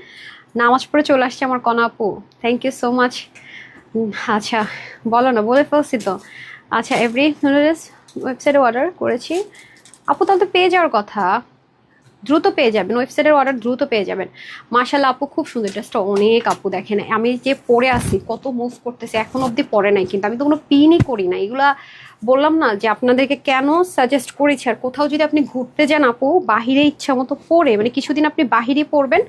নামাজ পড়ে চলে আসছে আমার কনা আপু, থ্যাংক ইউ সো মাচ। আচ্ছা বলো না, বলে ফেলছি তো। আচ্ছা এভরি নুডলস ওয়েবসাইটে অর্ডার করেছি আপু, তাহলে তো পেয়ে যাওয়ার কথা, দ্রুত পেয়ে যাবেন, ওয়েবসাইটের অর্ডার দ্রুত পেয়ে যাবেন। মাশাল্লাহ আপু খুব সুন্দর ড্রেসটা, অনেক আপু দেখেন আমি যে পরে আসি কত মুভ করতেছি, এখন অবধি পরে নাই কিন্তু আমি তো কোনো পিনই করি না। এগুলা বললাম না যে আপনাদেরকে কেন সাজেস্ট করেছি। আর কোথাও যদি আপনি ঘুরতে যান আপু, বাহিরে ইচ্ছা মতো পরে, মানে কিছুদিন আপনি বাহিরে পরবেন,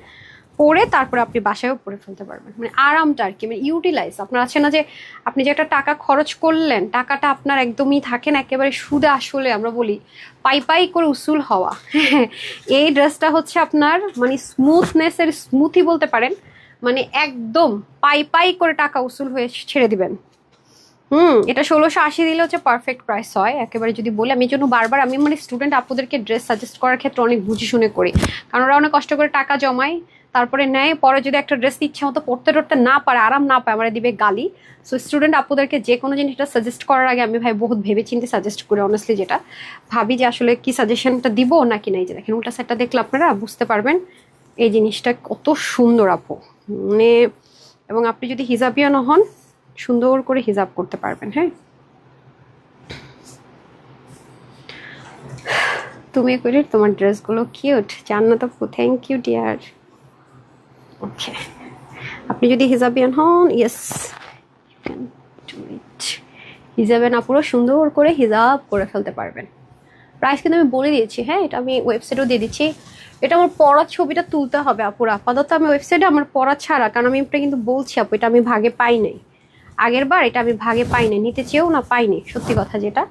পরে তারপরে আপনি বাসায়ও পরে ফেলতে পারবেন, মানে আরামটা আর কি, মানে ইউটিলাইজ আপনার আছে না যে আপনি যে একটা টাকা খরচ করলেন, টাকাটা আপনার একদমই থাকে না একেবারে সুদে আসলে আমরা বলি পাই পাই করে উসুল হওয়া। এই ড্রেসটা হচ্ছে আপনার মানে স্মুথনেসের স্মুথি বলতে পারেন, মানে একদম পাই পাই করে টাকা উসুল হয়ে ছেড়ে দিবেন। এটা 1680 দিলে হচ্ছে পারফেক্ট প্রাইস হয় একেবারে যদি বলি। আমি এই জন্য বারবার আমি মানে স্টুডেন্ট আপুদেরকে ড্রেস সাজেস্ট করার ক্ষেত্রে অনেক বুঝে শুনে করি, কারণ ওরা অনেক কষ্ট করে টাকা জমায়, তারপরে নেয়, পরে যদি একটা ড্রেস ইচ্ছা মতো পড়তে টরতে না পারে, আরাম না পায়, আমার দিবে গালি। সো স্টুডেন্ট আপুদেরকে যে কোনো জিনিসটা সাজেস্ট করার আগে আমি ভাই বহুত ভেবে চিন্তে সাজেস্ট করি, অনেস্টলি যেটা ভাবি যে আসলে কি সাজেশনটা দিব নাকি নাই। যে দেখেন উল্টা সাইডটা দেখলে আপনারা বুঝতে পারবেন এই জিনিসটা কত সুন্দর আপু, মানে এবং আপনি যদি হিজাবিয়ান হন সুন্দর করে হিজাব করতে পারবেন। হ্যাঁ তুমি করে তোমার ড্রেসগুলো কিউট, জান্নাত আপু থ্যাংক ইউ ডিয়ার। ওকে আপনি যদি হিজাবিয়ান হন yes you can do it, হিজাবিয়ান আপুরো সুন্দর করে হিজাব করে ফেলতে পারবেন। প্রাইস কিন্তু আমি বলে দিয়েছি, হ্যাঁ এটা আমি ওয়েবসাইটেও দিয়ে দিচ্ছি। এটা আমার পড়ার ছবিটা তুলতে হবে আপুর, আপাতত আমি ওয়েবসাইটে আমার পড়া ছাড়া, কারণ আমি এটা কিন্তু বলছি আপু এটা আমি ভাগে পাই নাই, আগের বার এটা আমি ভাগে পাইনি, নিতে চেয়েও না পাইনি, সত্যি কথা যেটা।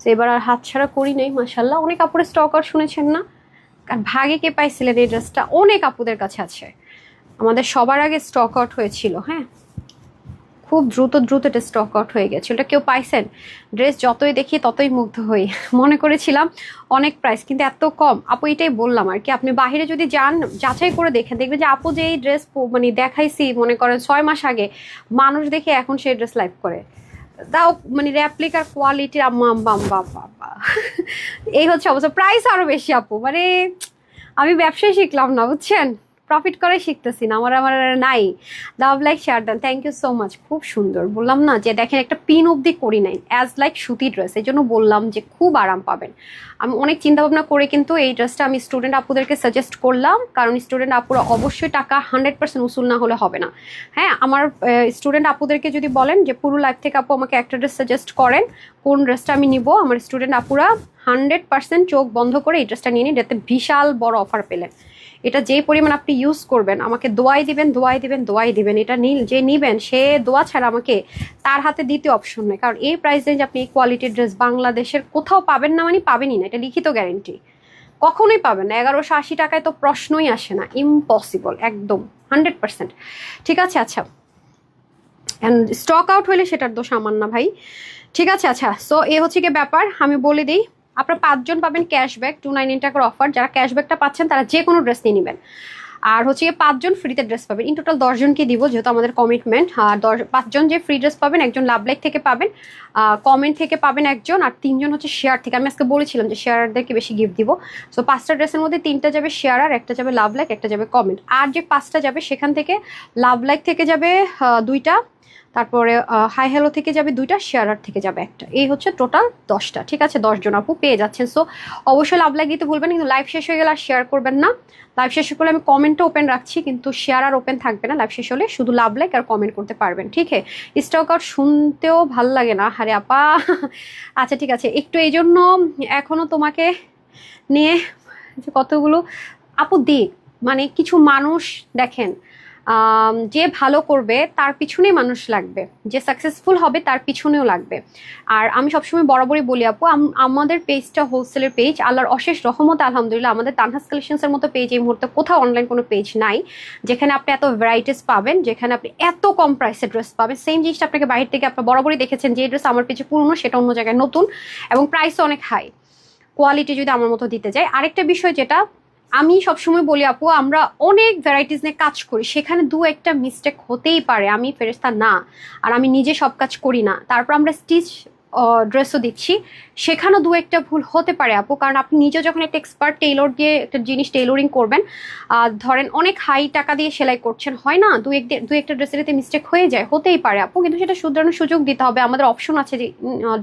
তো এবার আর হাত ছাড়া করি নাই মাশাল্লাহ। অনেক আপুরের স্টক আর শুনেছেন না, আর ভাগে কে পাইছিলেন এই ড্রেসটা, অনেক আপুদের কাছে আছে, আমাদের সবার আগে স্টক আউট হয়েছিল। হ্যাঁ খুব দ্রুত দ্রুত এটা স্টক আউট হয়ে গেছে, ওটা কেউ পাইছেন? ড্রেস যতই দেখি ততই মুগ্ধ হই, মনে করেছিলাম অনেক প্রাইস কিন্তু এত কম। আপু এটাই বললাম আর কি, আপনি বাহিরে যদি যান যাচাই করে দেখেন দেখবেন যে আপু যে এই ড্রেস মানে দেখাইছি মনে করেন 6 মাস আগে, মানুষ দেখে এখন সেই ড্রেস লাইভ করে, তাও মানে রেপ্লিকার কোয়ালিটির আম্মা আম্মা আম্মা আম্মা। এই হচ্ছে অবস্থা, প্রাইস আরো বেশি আপু, মানে আমি ব্যবসায় শিখলাম না বুঝছেন, প্রফিট করে শিখতেছি না, আমার আমার নাই। Love like share done, thank you so much, খুব সুন্দর। বললাম না যে দেখেন একটা পিন অবধি করি নাই, অ্যাজ লাইক সুতি ড্রেস, এই জন্য বললাম যে খুব আরাম পাবেন। আমি অনেক চিন্তা ভাবনা করে কিন্তু এই ড্রেসটা আমি স্টুডেন্ট আপুদেরকে সাজেস্ট করলাম, কারণ স্টুডেন্ট আপুরা অবশ্যই টাকা 100% উসুল না হলে হবে না। হ্যাঁ আমার স্টুডেন্ট আপুদেরকে যদি বলেন যে পুরো লাইফ থেকে আপু আমাকে একটা ড্রেস সাজেস্ট করেন কোন ড্রেসটা আমি নিব, আমার স্টুডেন্ট আপুরা 100% চোখ বন্ধ করে এই ড্রেসটা নিয়ে নিন, যাতে বিশাল বড় অফার পেলেন। এটা যে পরিমাণ আপনি ইউজ করবেন আমাকে দোয়াই দিবেন দোয়াই দিবেন দোয়াই দিবেন, এটা যে নিবেন সে দোয়া ছাড়া আমাকে তার হাতে দ্বিতীয় অপশন নেই, কারণ এই প্রাইস রেঞ্জ আপনি এই কোয়ালিটির ড্রেস বাংলাদেশের কোথাও পাবেন না, মানে পাবেনই না, এটা লিখিত গ্যারেন্টি, কখনোই পাবেন না। 1180 টাকায় তো প্রশ্নই আসে না, ইম্পসিবল একদম 100%। ঠিক আছে আচ্ছা, স্টক আউট হলে সেটার দোষ আমার না ভাই, ঠিক আছে। আচ্ছা সো এ হচ্ছে কি ব্যাপার, আমি বলে দিই আপনারা 5 জন পাবেন ক্যাশব্যাক, 299 টাকার অফার। যারা ক্যাশব্যাকটা পাচ্ছেন তারা যে কোনো ড্রেস নিয়ে নেবেন। আর হচ্ছে 5 জন ফ্রিতে ড্রেস পাবেন। ইন টোটাল 10 জনকে দিব, যেহেতু আমাদের কমিটমেন্ট। আর 5 জন যে ফ্রি ড্রেস পাবেন, একজন লাভ লাইক থেকে পাবেন, কমেন্ট থেকে পাবেন একজন, আর 3 জন হচ্ছে শেয়ার থেকে। আমি আজকে বলেছিলাম যে শেয়ারদেরকে বেশি গিফট দিব। সো 5টা ড্রেসের মধ্যে 3টা যাবে শেয়ার, আর একটা যাবে লাভ লাইক, একটা যাবে কমেন্ট। আর যে 5টা যাবে সেখান থেকে লাভ লাইক থেকে যাবে 2টা, তারপরে হাই হ্যালো থেকে যাবে 2টা, শেয়ারার থেকে যাবে একটা। এই হচ্ছে টোটাল 10টা। ঠিক আছে, 10 জন আপু পেয়ে যাচ্ছেন। সো অবশ্যই লাভ লাইক দিতে ভুলবেন, কিন্তু লাইভ শেষ হয়ে গেলে আর শেয়ার করবেন না। লাইভ শেষ করলে আমি কমেন্টও ওপেন রাখছি, কিন্তু শেয়ার আর ওপেন থাকবে না। লাইভ শেষ হলে শুধু লাভ লাইক আর কমেন্ট করতে পারবেন। ঠিক আছে, স্টক আউট শুনতেও ভাল লাগে না, আরে আপা। আচ্ছা ঠিক আছে, একটু এই জন্য এখনো তোমাকে নিয়ে যে কতগুলো আপু দিক, মানে কিছু মানুষ দেখেন, যে ভালো করবে তার পিছনেই মানুষ লাগবে, যে সাকসেসফুল হবে তার পিছনেও লাগবে। আর আমি সবসময় বরাবরই বলি আপু, আমাদের পেজটা হোলসেলের পেজ, আল্লাহর অশেষ রহমত আলহামদুলিল্লাহ। আমাদের তানহাস কালেকশনসের মতো পেজ এই মুহূর্তে কোথাও অনলাইন কোনো পেজ নাই যেখানে আপনি এত ভ্যারাইটিস পাবেন, যেখানে আপনি এত কম প্রাইসে ড্রেস পাবেন। সেম জিনিসটা আপনাকে বাইরে থেকে আপনার বরাবরই দেখেছেন, যে ড্রেস আমার পেজে পুরনো সেটা অন্য জায়গায় নতুন, এবং প্রাইসও অনেক হাই, কোয়ালিটি যদি আমার মতো দিতে যায়। আরেকটা বিষয় যেটা আমি সবসময় বলি আপু, আমরা অনেক ভ্যারাইটিস নিয়ে কাজ করি, সেখানে 2-একটা মিস্টেক হতেই পারে। আমি ফেরেশতা না, আর আমি নিজে সব কাজ করি না। তারপর আমরা স্টিচ ড্রেসও দিচ্ছি, সেখানেও 2-একটা ভুল হতে পারে আপু, কারণ আপনি নিজে যখন একটা এক্সপার্ট টেইলর দিয়ে একটা জিনিস টেইলরিং করবেন, ধরেন অনেক হাই টাকা দিয়ে সেলাই করছেন, হয় না, 2-একটা ড্রেসের মিস্টেক হয়ে যায়, হতেই পারে আপু। কিন্তু সেটা শুধরানোর সুযোগ দিতে হবে। আমাদের অপশন আছে যে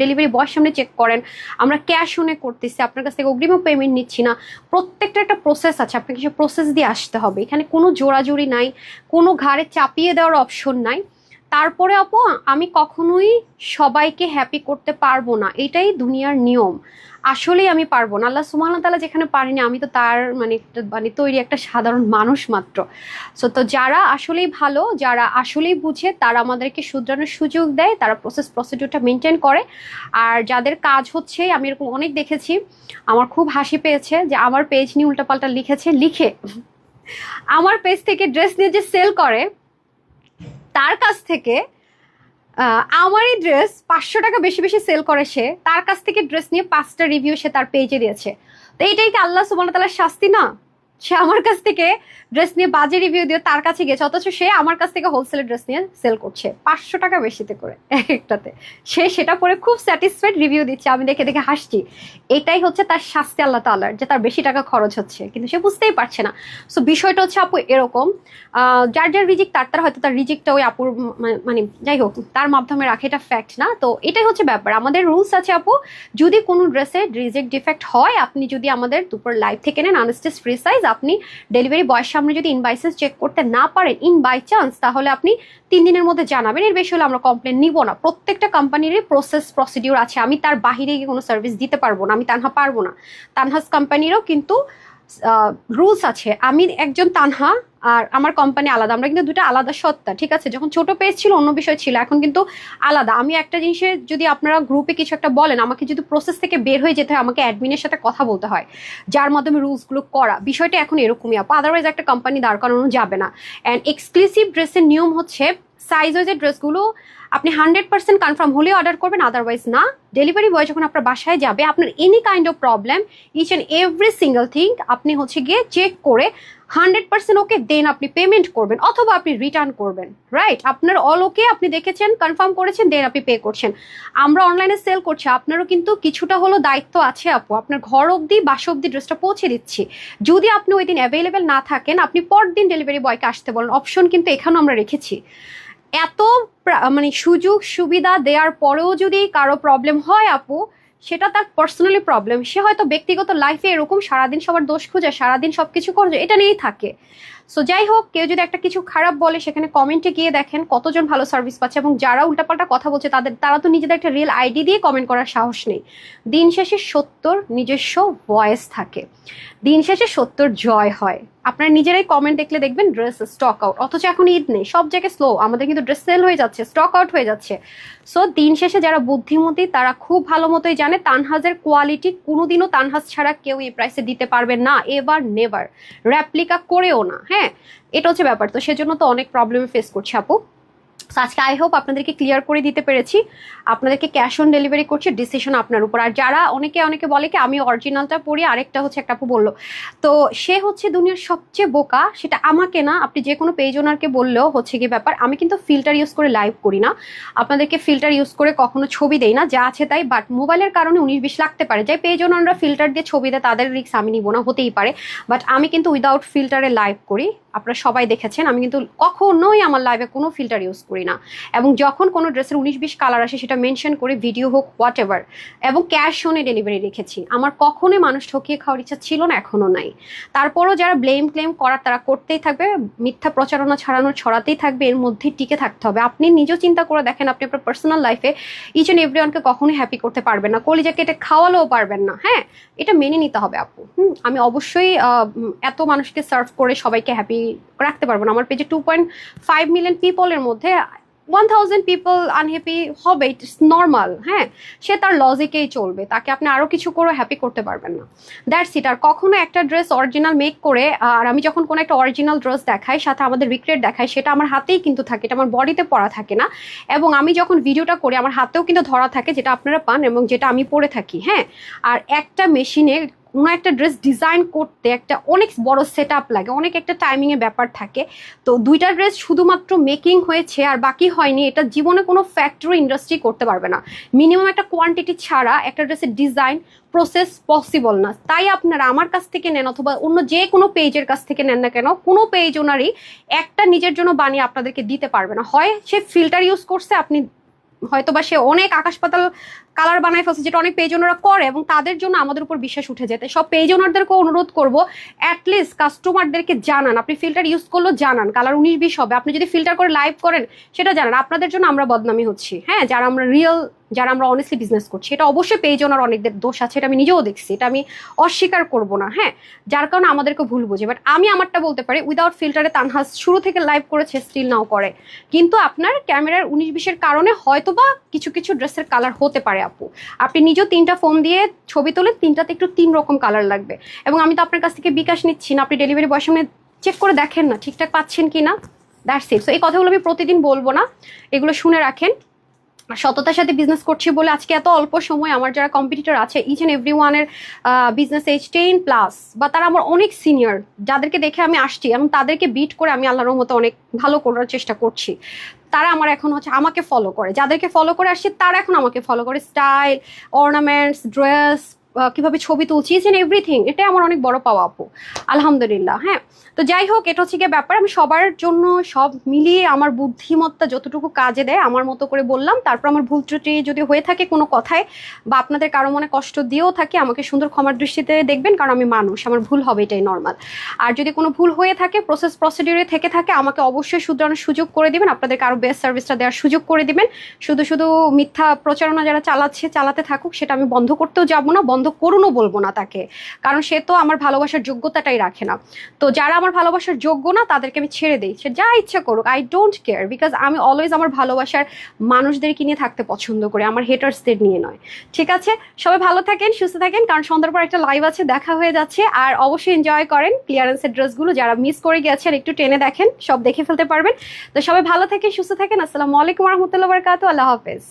ডেলিভারি বয়ের সামনে চেক করেন, আমরা ক্যাশ অনে করতেছি, আপনার কাছ থেকে অগ্রিম পেমেন্ট নিচ্ছি না। প্রত্যেকটা একটা প্রসেস আছে, আপনাকে সে প্রসেস দিয়ে আসতে হবে। এখানে কোনো জোরাজুরি নাই, কোনো ঘাড়ে চাপিয়ে দেওয়ার অপশন নাই। তারপরে আপু, আমি কখনোই সবাইকে হ্যাপি করতে পারবো না, এটাই দুনিয়ার নিয়ম। আসলেই আমি পারবো না। আল্লাহ সুবহানাহু ওয়া তাআলা যেখানে পারিনি, আমি তো তার মানে তৈরি একটা সাধারণ মানুষ মাত্র। সো তো যারা আসলেই ভালো, যারা আসলেই বুঝে, তারা আমাদেরকে শুধরানোর সুযোগ দেয়, তারা প্রসিডিউরটা মেনটেন করে। আর যাদের কাজ হচ্ছে, আমি এরকম অনেক দেখেছি, আমার খুব হাসি পেয়েছে যে আমার পেজ নিয়ে উল্টাপাল্টা লিখে আমার পেজ থেকে ড্রেস নিয়ে যে সেল করে, তার কাছ থেকে আমারই ড্রেস 500 টাকা বেশি বেশি সেল করে, সে তার কাছ থেকে ড্রেস নিয়ে 5টা রিভিউ সে তার পেজে দিয়েছে। তো এইটাই কি আল্লাহ সুবহানাহু ওয়া তাআলার শাস্তি না? সে আমার কাছ থেকে ড্রেস নিয়ে বাজে রিভিউ দিয়ে তার কাছে গেছে, অথচ সে আমার কাছ থেকে হোলসেলের ড্রেস নিয়ে সেল করছে 500 টাকা বেশিতে করে একটাতে। সে সেটা পরে খুব স্যাটিসফাইড রিভিউ দিচ্ছে, আমি দেখে দেখে হাসছি। এটাই হচ্ছে তার শাস্তি আল্লাহ তাআলার, যে তার বেশি টাকা খরচ হচ্ছে, কিন্তু সে বুঝতেই পারছে না। সো বিষয়টা হচ্ছে আপু এরকম, যার যার রিজিক তার হয়তো তার রিজিকটা ওই আপুর মানে যাই হোক তার মাধ্যমে রাখে, এটা ফ্যাক্ট না। তো এটাই হচ্ছে ব্যাপার। আমাদের রুলস আছে আপু, যদি কোনো ড্রেসে রিজেক্ট ডিফেক্ট হয়, আপনি যদি আমাদের দুপুর লাইভ থেকে নেন আনস্টিচ ফ্রি সাইজ, আপনি ডেলিভারি বয়ের সামনে যদি ইনভয়েসেস চেক করতে না পারেন ইন বাই চান্স, তাহলে আপনি 3 দিনের মধ্যে জানাবেন। এর বেশি হলে আমরা কমপ্লেন নিব না। প্রত্যেকটা কোম্পানিরই প্রসিডিউর আছে, আমি তার বাহিরে গিয়ে কোনো সার্ভিস দিতে পারবো না, আমি তানহা পারবো না। তানহাস কোম্পানিরও কিন্তু রুলস আছে। আমি একজন তানহা, আর আমার কোম্পানি আলাদা, আমরা কিন্তু দুটো আলাদা সত্তা। ঠিক আছে, যখন ছোট পেজ ছিল অন্য বিষয় ছিল, এখন কিন্তু আলাদা। আমি একটা জিনিসে যদি আপনারা গ্রুপে কিছু একটা বলেন, আমাকে যদি প্রসেস থেকে বের হয়ে যেতে হয়, আমাকে অ্যাডমিনের সাথে কথা বলতে হয়, যার মাধ্যমে রুলসগুলো করা। বিষয়টা এখন এরকমই আপু, আদারওয়াইজ একটা কোম্পানি দাঁড় করানো যাবে না। অ্যান্ড এক্সক্লুসিভ ড্রেসের নিয়ম হচ্ছে, সাইজ ওয়াইজের ড্রেসগুলো আপনি 100% কনফার্ম হলে অর্ডার করবেন, আদারওয়াইজ না। ডেলিভারি বয় যখন আপনার বাসায় যাবে, আপনার any kind of problem, each and every single thing আপনি হচ্ছে গিয়ে চেক করে 100% ওকে, দেন আপনি পেমেন্ট করবেন, অথবা আপনি রিটার্ন করবেন। রাইট, আপনার অল ওকে, আপনি দেখেছেন, কনফার্ম করেছেন, দেন আপনি পে করছেন। আমরা অনলাইনে সেল করছি, আপনারও কিন্তু কিছুটা হলো দায়িত্ব আছে আপু। আপনার ঘর অবধি, বাসা অবধি ড্রেসটা পৌঁছে দিচ্ছি। যদি আপনি ওই দিন অ্যাভেলেবেল না থাকেন, আপনি পরদিন ডেলিভারি বয়কে আসতে বলেন, অপশন কিন্তু এখানেও আমরা রেখেছি। এত মানে সুযোগ সুবিধা দেওয়ার পরেও যদি কারো প্রবলেম হয় আপু, সেটা তার পার্সোনালি প্রবলেম। সে হয়তো ব্যক্তিগত লাইফে এরকম সারাদিন সবার দোষ খুঁজে, সারাদিন সবকিছু করছে, এটা নিয়েই থাকে। সো যাই হোক, কেউ যদি একটা কিছু খারাপ বলে, সেখানে কমেন্টে গিয়ে দেখেন কতজন ভালো সার্ভিস পাচ্ছে, এবং যারা উল্টাপাল্টা কথা বলছে তারা তো নিজেদের একটা রিয়েল আইডি দিয়ে কমেন্ট করার সাহস নেই। দিন শেষে সত্যর নিজস্ব ভয়েস থাকে, দিন শেষে সত্যর জয় হয়। আপনারা নিজেরাই কমেন্ট দেখলে দেখবেন ড্রেস স্টক আউট, অথচ এখন ঈদ নেই, সব জায়গায় স্লো, আমাদের কিন্তু ড্রেস সেল হয়ে যাচ্ছে, স্টক আউট হয়ে যাচ্ছে। সো দিন শেষে যারা বুদ্ধিমতী, তারা খুব ভালো মতোই জানে তানহাজের কোয়ালিটি কোনোদিনও তানহাজ ছাড়া কেউ এই প্রাইসে দিতে পারবে না, এভার নেভার, র্যাপ্লিকা করেও না। হ্যাঁ, এটা হচ্ছে ব্যাপার। তো সেজন্য তো অনেক প্রবলেম ফেস করছে আপু। So, আজকে আই হোপ আপনাদেরকে ক্লিয়ার করে দিতে পেরেছি। আপনাদেরকে ক্যাশ অন ডেলিভারি করছি, ডিসিশন আপনার উপর। আর যারা অনেকে বলে কি আমি অরিজিনালটা পড়ি, আরেকটা হচ্ছে একটা আপু বললো, তো সে হচ্ছে দুনিয়ার সবচেয়ে বোকা, সেটা আমাকে না, আপনি যে কোনো পেজ ওনারকে বললেও হচ্ছে কি ব্যাপার। আমি কিন্তু ফিল্টার ইউজ করে লাইভ করি না, আপনাদেরকে ফিল্টার ইউজ করে কখনো ছবি দেই না, যা আছে তাই। বাট মোবাইলের কারণে 19-20 লাগতে পারে, যাই পেজ ওনাররা ফিল্টার দিয়ে ছবি দেয় তাদের রিস্ক আমি নিব না, হতেই পারে। বাট আমি কিন্তু উইদাউট ফিল্টারে লাইভ করি, আপনারা সবাই দেখেছেন। আমি কিন্তু কখনোই আমার লাইভে কোনো ফিল্টার ইউজ করি না। এবং যখন কোনো ড্রেসের 19-20 কালার আসে সেটা মেনশন করে, ভিডিও হোক হোয়াট এভার, এবং ক্যাশ অনে ডেলিভারি রেখেছি। আমার কখনোই মানুষ ঠকিয়ে খাওয়ার ইচ্ছা ছিল না, এখনো নাই। তারপরও যারা ক্লেম করার তারা করতেই থাকবে, মিথ্যা প্রচারণা ছড়াতেই থাকবে, এর মধ্যে টিকে থাকতে হবে। আপনি নিজেও চিন্তা করে দেখেন, আপনি আপনার পার্সোনাল লাইফে ইচ অ্যান্ড এভরিওয়ানকে কখনোই হ্যাপি করতে পারবেন না, কলিজাকে এটা খাওয়ালেও পারবেন না। হ্যাঁ, এটা মেনে নিতে হবে আপু। আমি অবশ্যই এত মানুষকে সার্ভ করে সবাইকে হ্যাপি রাখতে পারবো না। আমার পেজে 2.5 মিলিয়ন পিপলের মধ্যে 1000 পিপল আনহ্যাপি হবে, ইটস নর্মাল। হ্যাঁ, সে তার লজিকেই চলবে, তাকে আপনি আরো কিছু করে হ্যাপি করতে পারবেন না। That's it. আর কখনো একটা ড্রেস অরিজিনাল মেক করে, আর আমি যখন কোনো একটা অরিজিনাল ড্রেস দেখাই, সাথে আমাদের রিক্রিয়েট দেখাই, সেটা আমার হাতেই কিন্তু থাকে, এটা আমার বডিতে পরা থাকে না। এবং আমি যখন ভিডিওটা করি আমার হাতেও কিন্তু ধরা থাকে, যেটা আপনারা পান এবং যেটা আমি পরে থাকি। হ্যাঁ, আর একটা মেশিনে কোনো একটা ড্রেস ডিজাইন করতে একটা অনেক বড় সেট আপ লাগে, অনেক একটা টাইমিংয়ের ব্যাপার থাকে। তো দুইটা ড্রেস শুধুমাত্র মেকিং হয়েছে আর বাকি হয়নি, এটা জীবনে কোনো ফ্যাক্টরি ইন্ডাস্ট্রি করতে পারবে না। মিনিমাম একটা কোয়ান্টিটি ছাড়া একটা ড্রেসের ডিজাইন প্রসেস পসিবল না। তাই আপনারা আমার কাছ থেকে নেন অথবা অন্য যে কোনো পেজের কাছ থেকে নেন না কেন, কোনো পেজ ওনারই একটা নিজের জন্য বানিয়ে আপনাদেরকে দিতে পারবে না। হয় সে ফিল্টার ইউজ করছে, আপনি হয়তো বা সে অনেক আকাশ পাতাল কালার বানায় ফেলছে, যেটা অনেক পেজ ওনারা করে, এবং তাদের জন্য আমাদের উপর বিশ্বাস উঠে যেতে। সব পেজ ওনারদেরকে অনুরোধ করবো, অ্যাটলিস্ট কাস্টমারদেরকে জানান, আপনি ফিল্টার ইউজ করলেও জানান কালার 19-20 হবে। আপনি যদি ফিল্টার করে লাইভ করেন সেটা জানান, আপনাদের জন্য আমরা বদনামি হচ্ছি। হ্যাঁ, যারা আমরা রিয়েল, যারা আমরা অনেস্টলি বিজনেস করছি, এটা অবশ্যই পেজ ওনার অনেকদের দোষ আছে, এটা আমি নিজেও দেখছি, এটা আমি অস্বীকার করব না। হ্যাঁ, যার কারণে আমাদেরকে ভুল বুঝে। বাট আমি আমারটা বলতে পারি, উইদাউট ফিল্টারে তানহাস শুরু থেকে লাইভ করেছে, স্টিল নাও করে। কিন্তু আপনার ক্যামেরার 19-20-এর কারণে হয়তো বা কিছু কিছু ড্রেসের কালার হতে পারে আপু। আপনি নিজেও 3টা ফোন দিয়ে ছবি তোলেন, 3টাতে একটু 3 রকম কালার লাগবে। এবং আমি তো আপনার কাছ থেকে বিকাশ নিচ্ছি না, আপনি ডেলিভারি বয়ের সামনে চেক করে দেখেন না ঠিকঠাক পাচ্ছেন কি না। That's it. সো এই কথাগুলো আমি প্রতিদিন বলবো না, এগুলো শুনে রাখেন। সততার সাথে বিজনেস করছি বলে আজকে এত অল্প সময় আমার যারা কম্পিটিটর আছে, ইচ অ্যান্ড এভরি ওয়ানের বিজনেস এজ 10+, বা তারা আমার অনেক সিনিয়র, যাদেরকে দেখে আমি আসছি, এবং তাদেরকে বিট করে আমি আল্লাহর মতো অনেক ভালো করার চেষ্টা করছি। তারা আমার এখন হচ্ছে আমাকে ফলো করে, যাদেরকে ফলো করে আসছে তারা এখন আমাকে ফলো করে। স্টাইল, অর্নামেন্টস, ড্রেস, কিভাবে ছবি তুলছি, ইচ অ্যান্ড এভরিথিং, এটাই আমার অনেক বড় পাওয়া আপু, আলহামদুলিল্লাহ। হ্যাঁ, তো যাই হোক, এটা হচ্ছে গিয়ে ব্যাপার। আমি সবার জন্য সব মিলিয়ে আমার বুদ্ধিমত্তা যতটুকু কাজে দেয় আমার মতো করে বললাম। তারপর আমার ভুল ত্রুটি যদি হয়ে থাকে কোনো কথায়, বা আপনাদের কারো মনে কষ্ট দিয়েও থাকে, আমাকে সুন্দর ক্ষমার দৃষ্টিতে দেখবেন, কারণ আমি মানুষ, আমার ভুল হবে, এটাই নর্মাল। আর যদি কোনো ভুল হয়ে থাকে, প্রসিডিউরে থেকে থাকে, আমাকে অবশ্যই শুধরানোর সুযোগ করে দিবেন, আপনাদেরকে আরো বেস্ট সার্ভিসটা দেওয়ার সুযোগ করে দিবেন। শুধু মিথ্যা প্রচারণা যারা চালাতে থাকুক, সেটা আমি বন্ধ করতেও যাবো না, বন্ধ করুনও বলবো না তাকে, কারণ সে তো আমার ভালোবাসার যোগ্যতাটাই রাখে না। তো যারা আমার ভালোবাসার যোগ্য না তাদেরকে আমি ছেড়ে দিই, সে যা ইচ্ছা করুক, আই ডোন্ট কেয়ার। বিকজ আমি অলওয়েজ আমার ভালোবাসার মানুষদেরকে নিয়ে থাকতে পছন্দ করি, আমার হেটার্সদের নিয়ে নয়। ঠিক আছে, সবাই ভালো থাকেন, সুস্থ থাকেন, কারণ সন্ধ্যার পর একটা লাইভ আছে, দেখা হয়ে যাচ্ছে। আর অবশ্যই এনজয় করেন ক্লিয়ারেন্সের ড্রেসগুলো, যারা মিস করে গেছেন একটু টেনে দেখেন, সব দেখে ফেলতে পারবেন। তো সবাই ভালো থাকেন, সুস্থ থাকেন। আসসালামু আলাইকুম রহমতুল্লাহ বারাকাতুহু। আল্লাহ হাফেজ।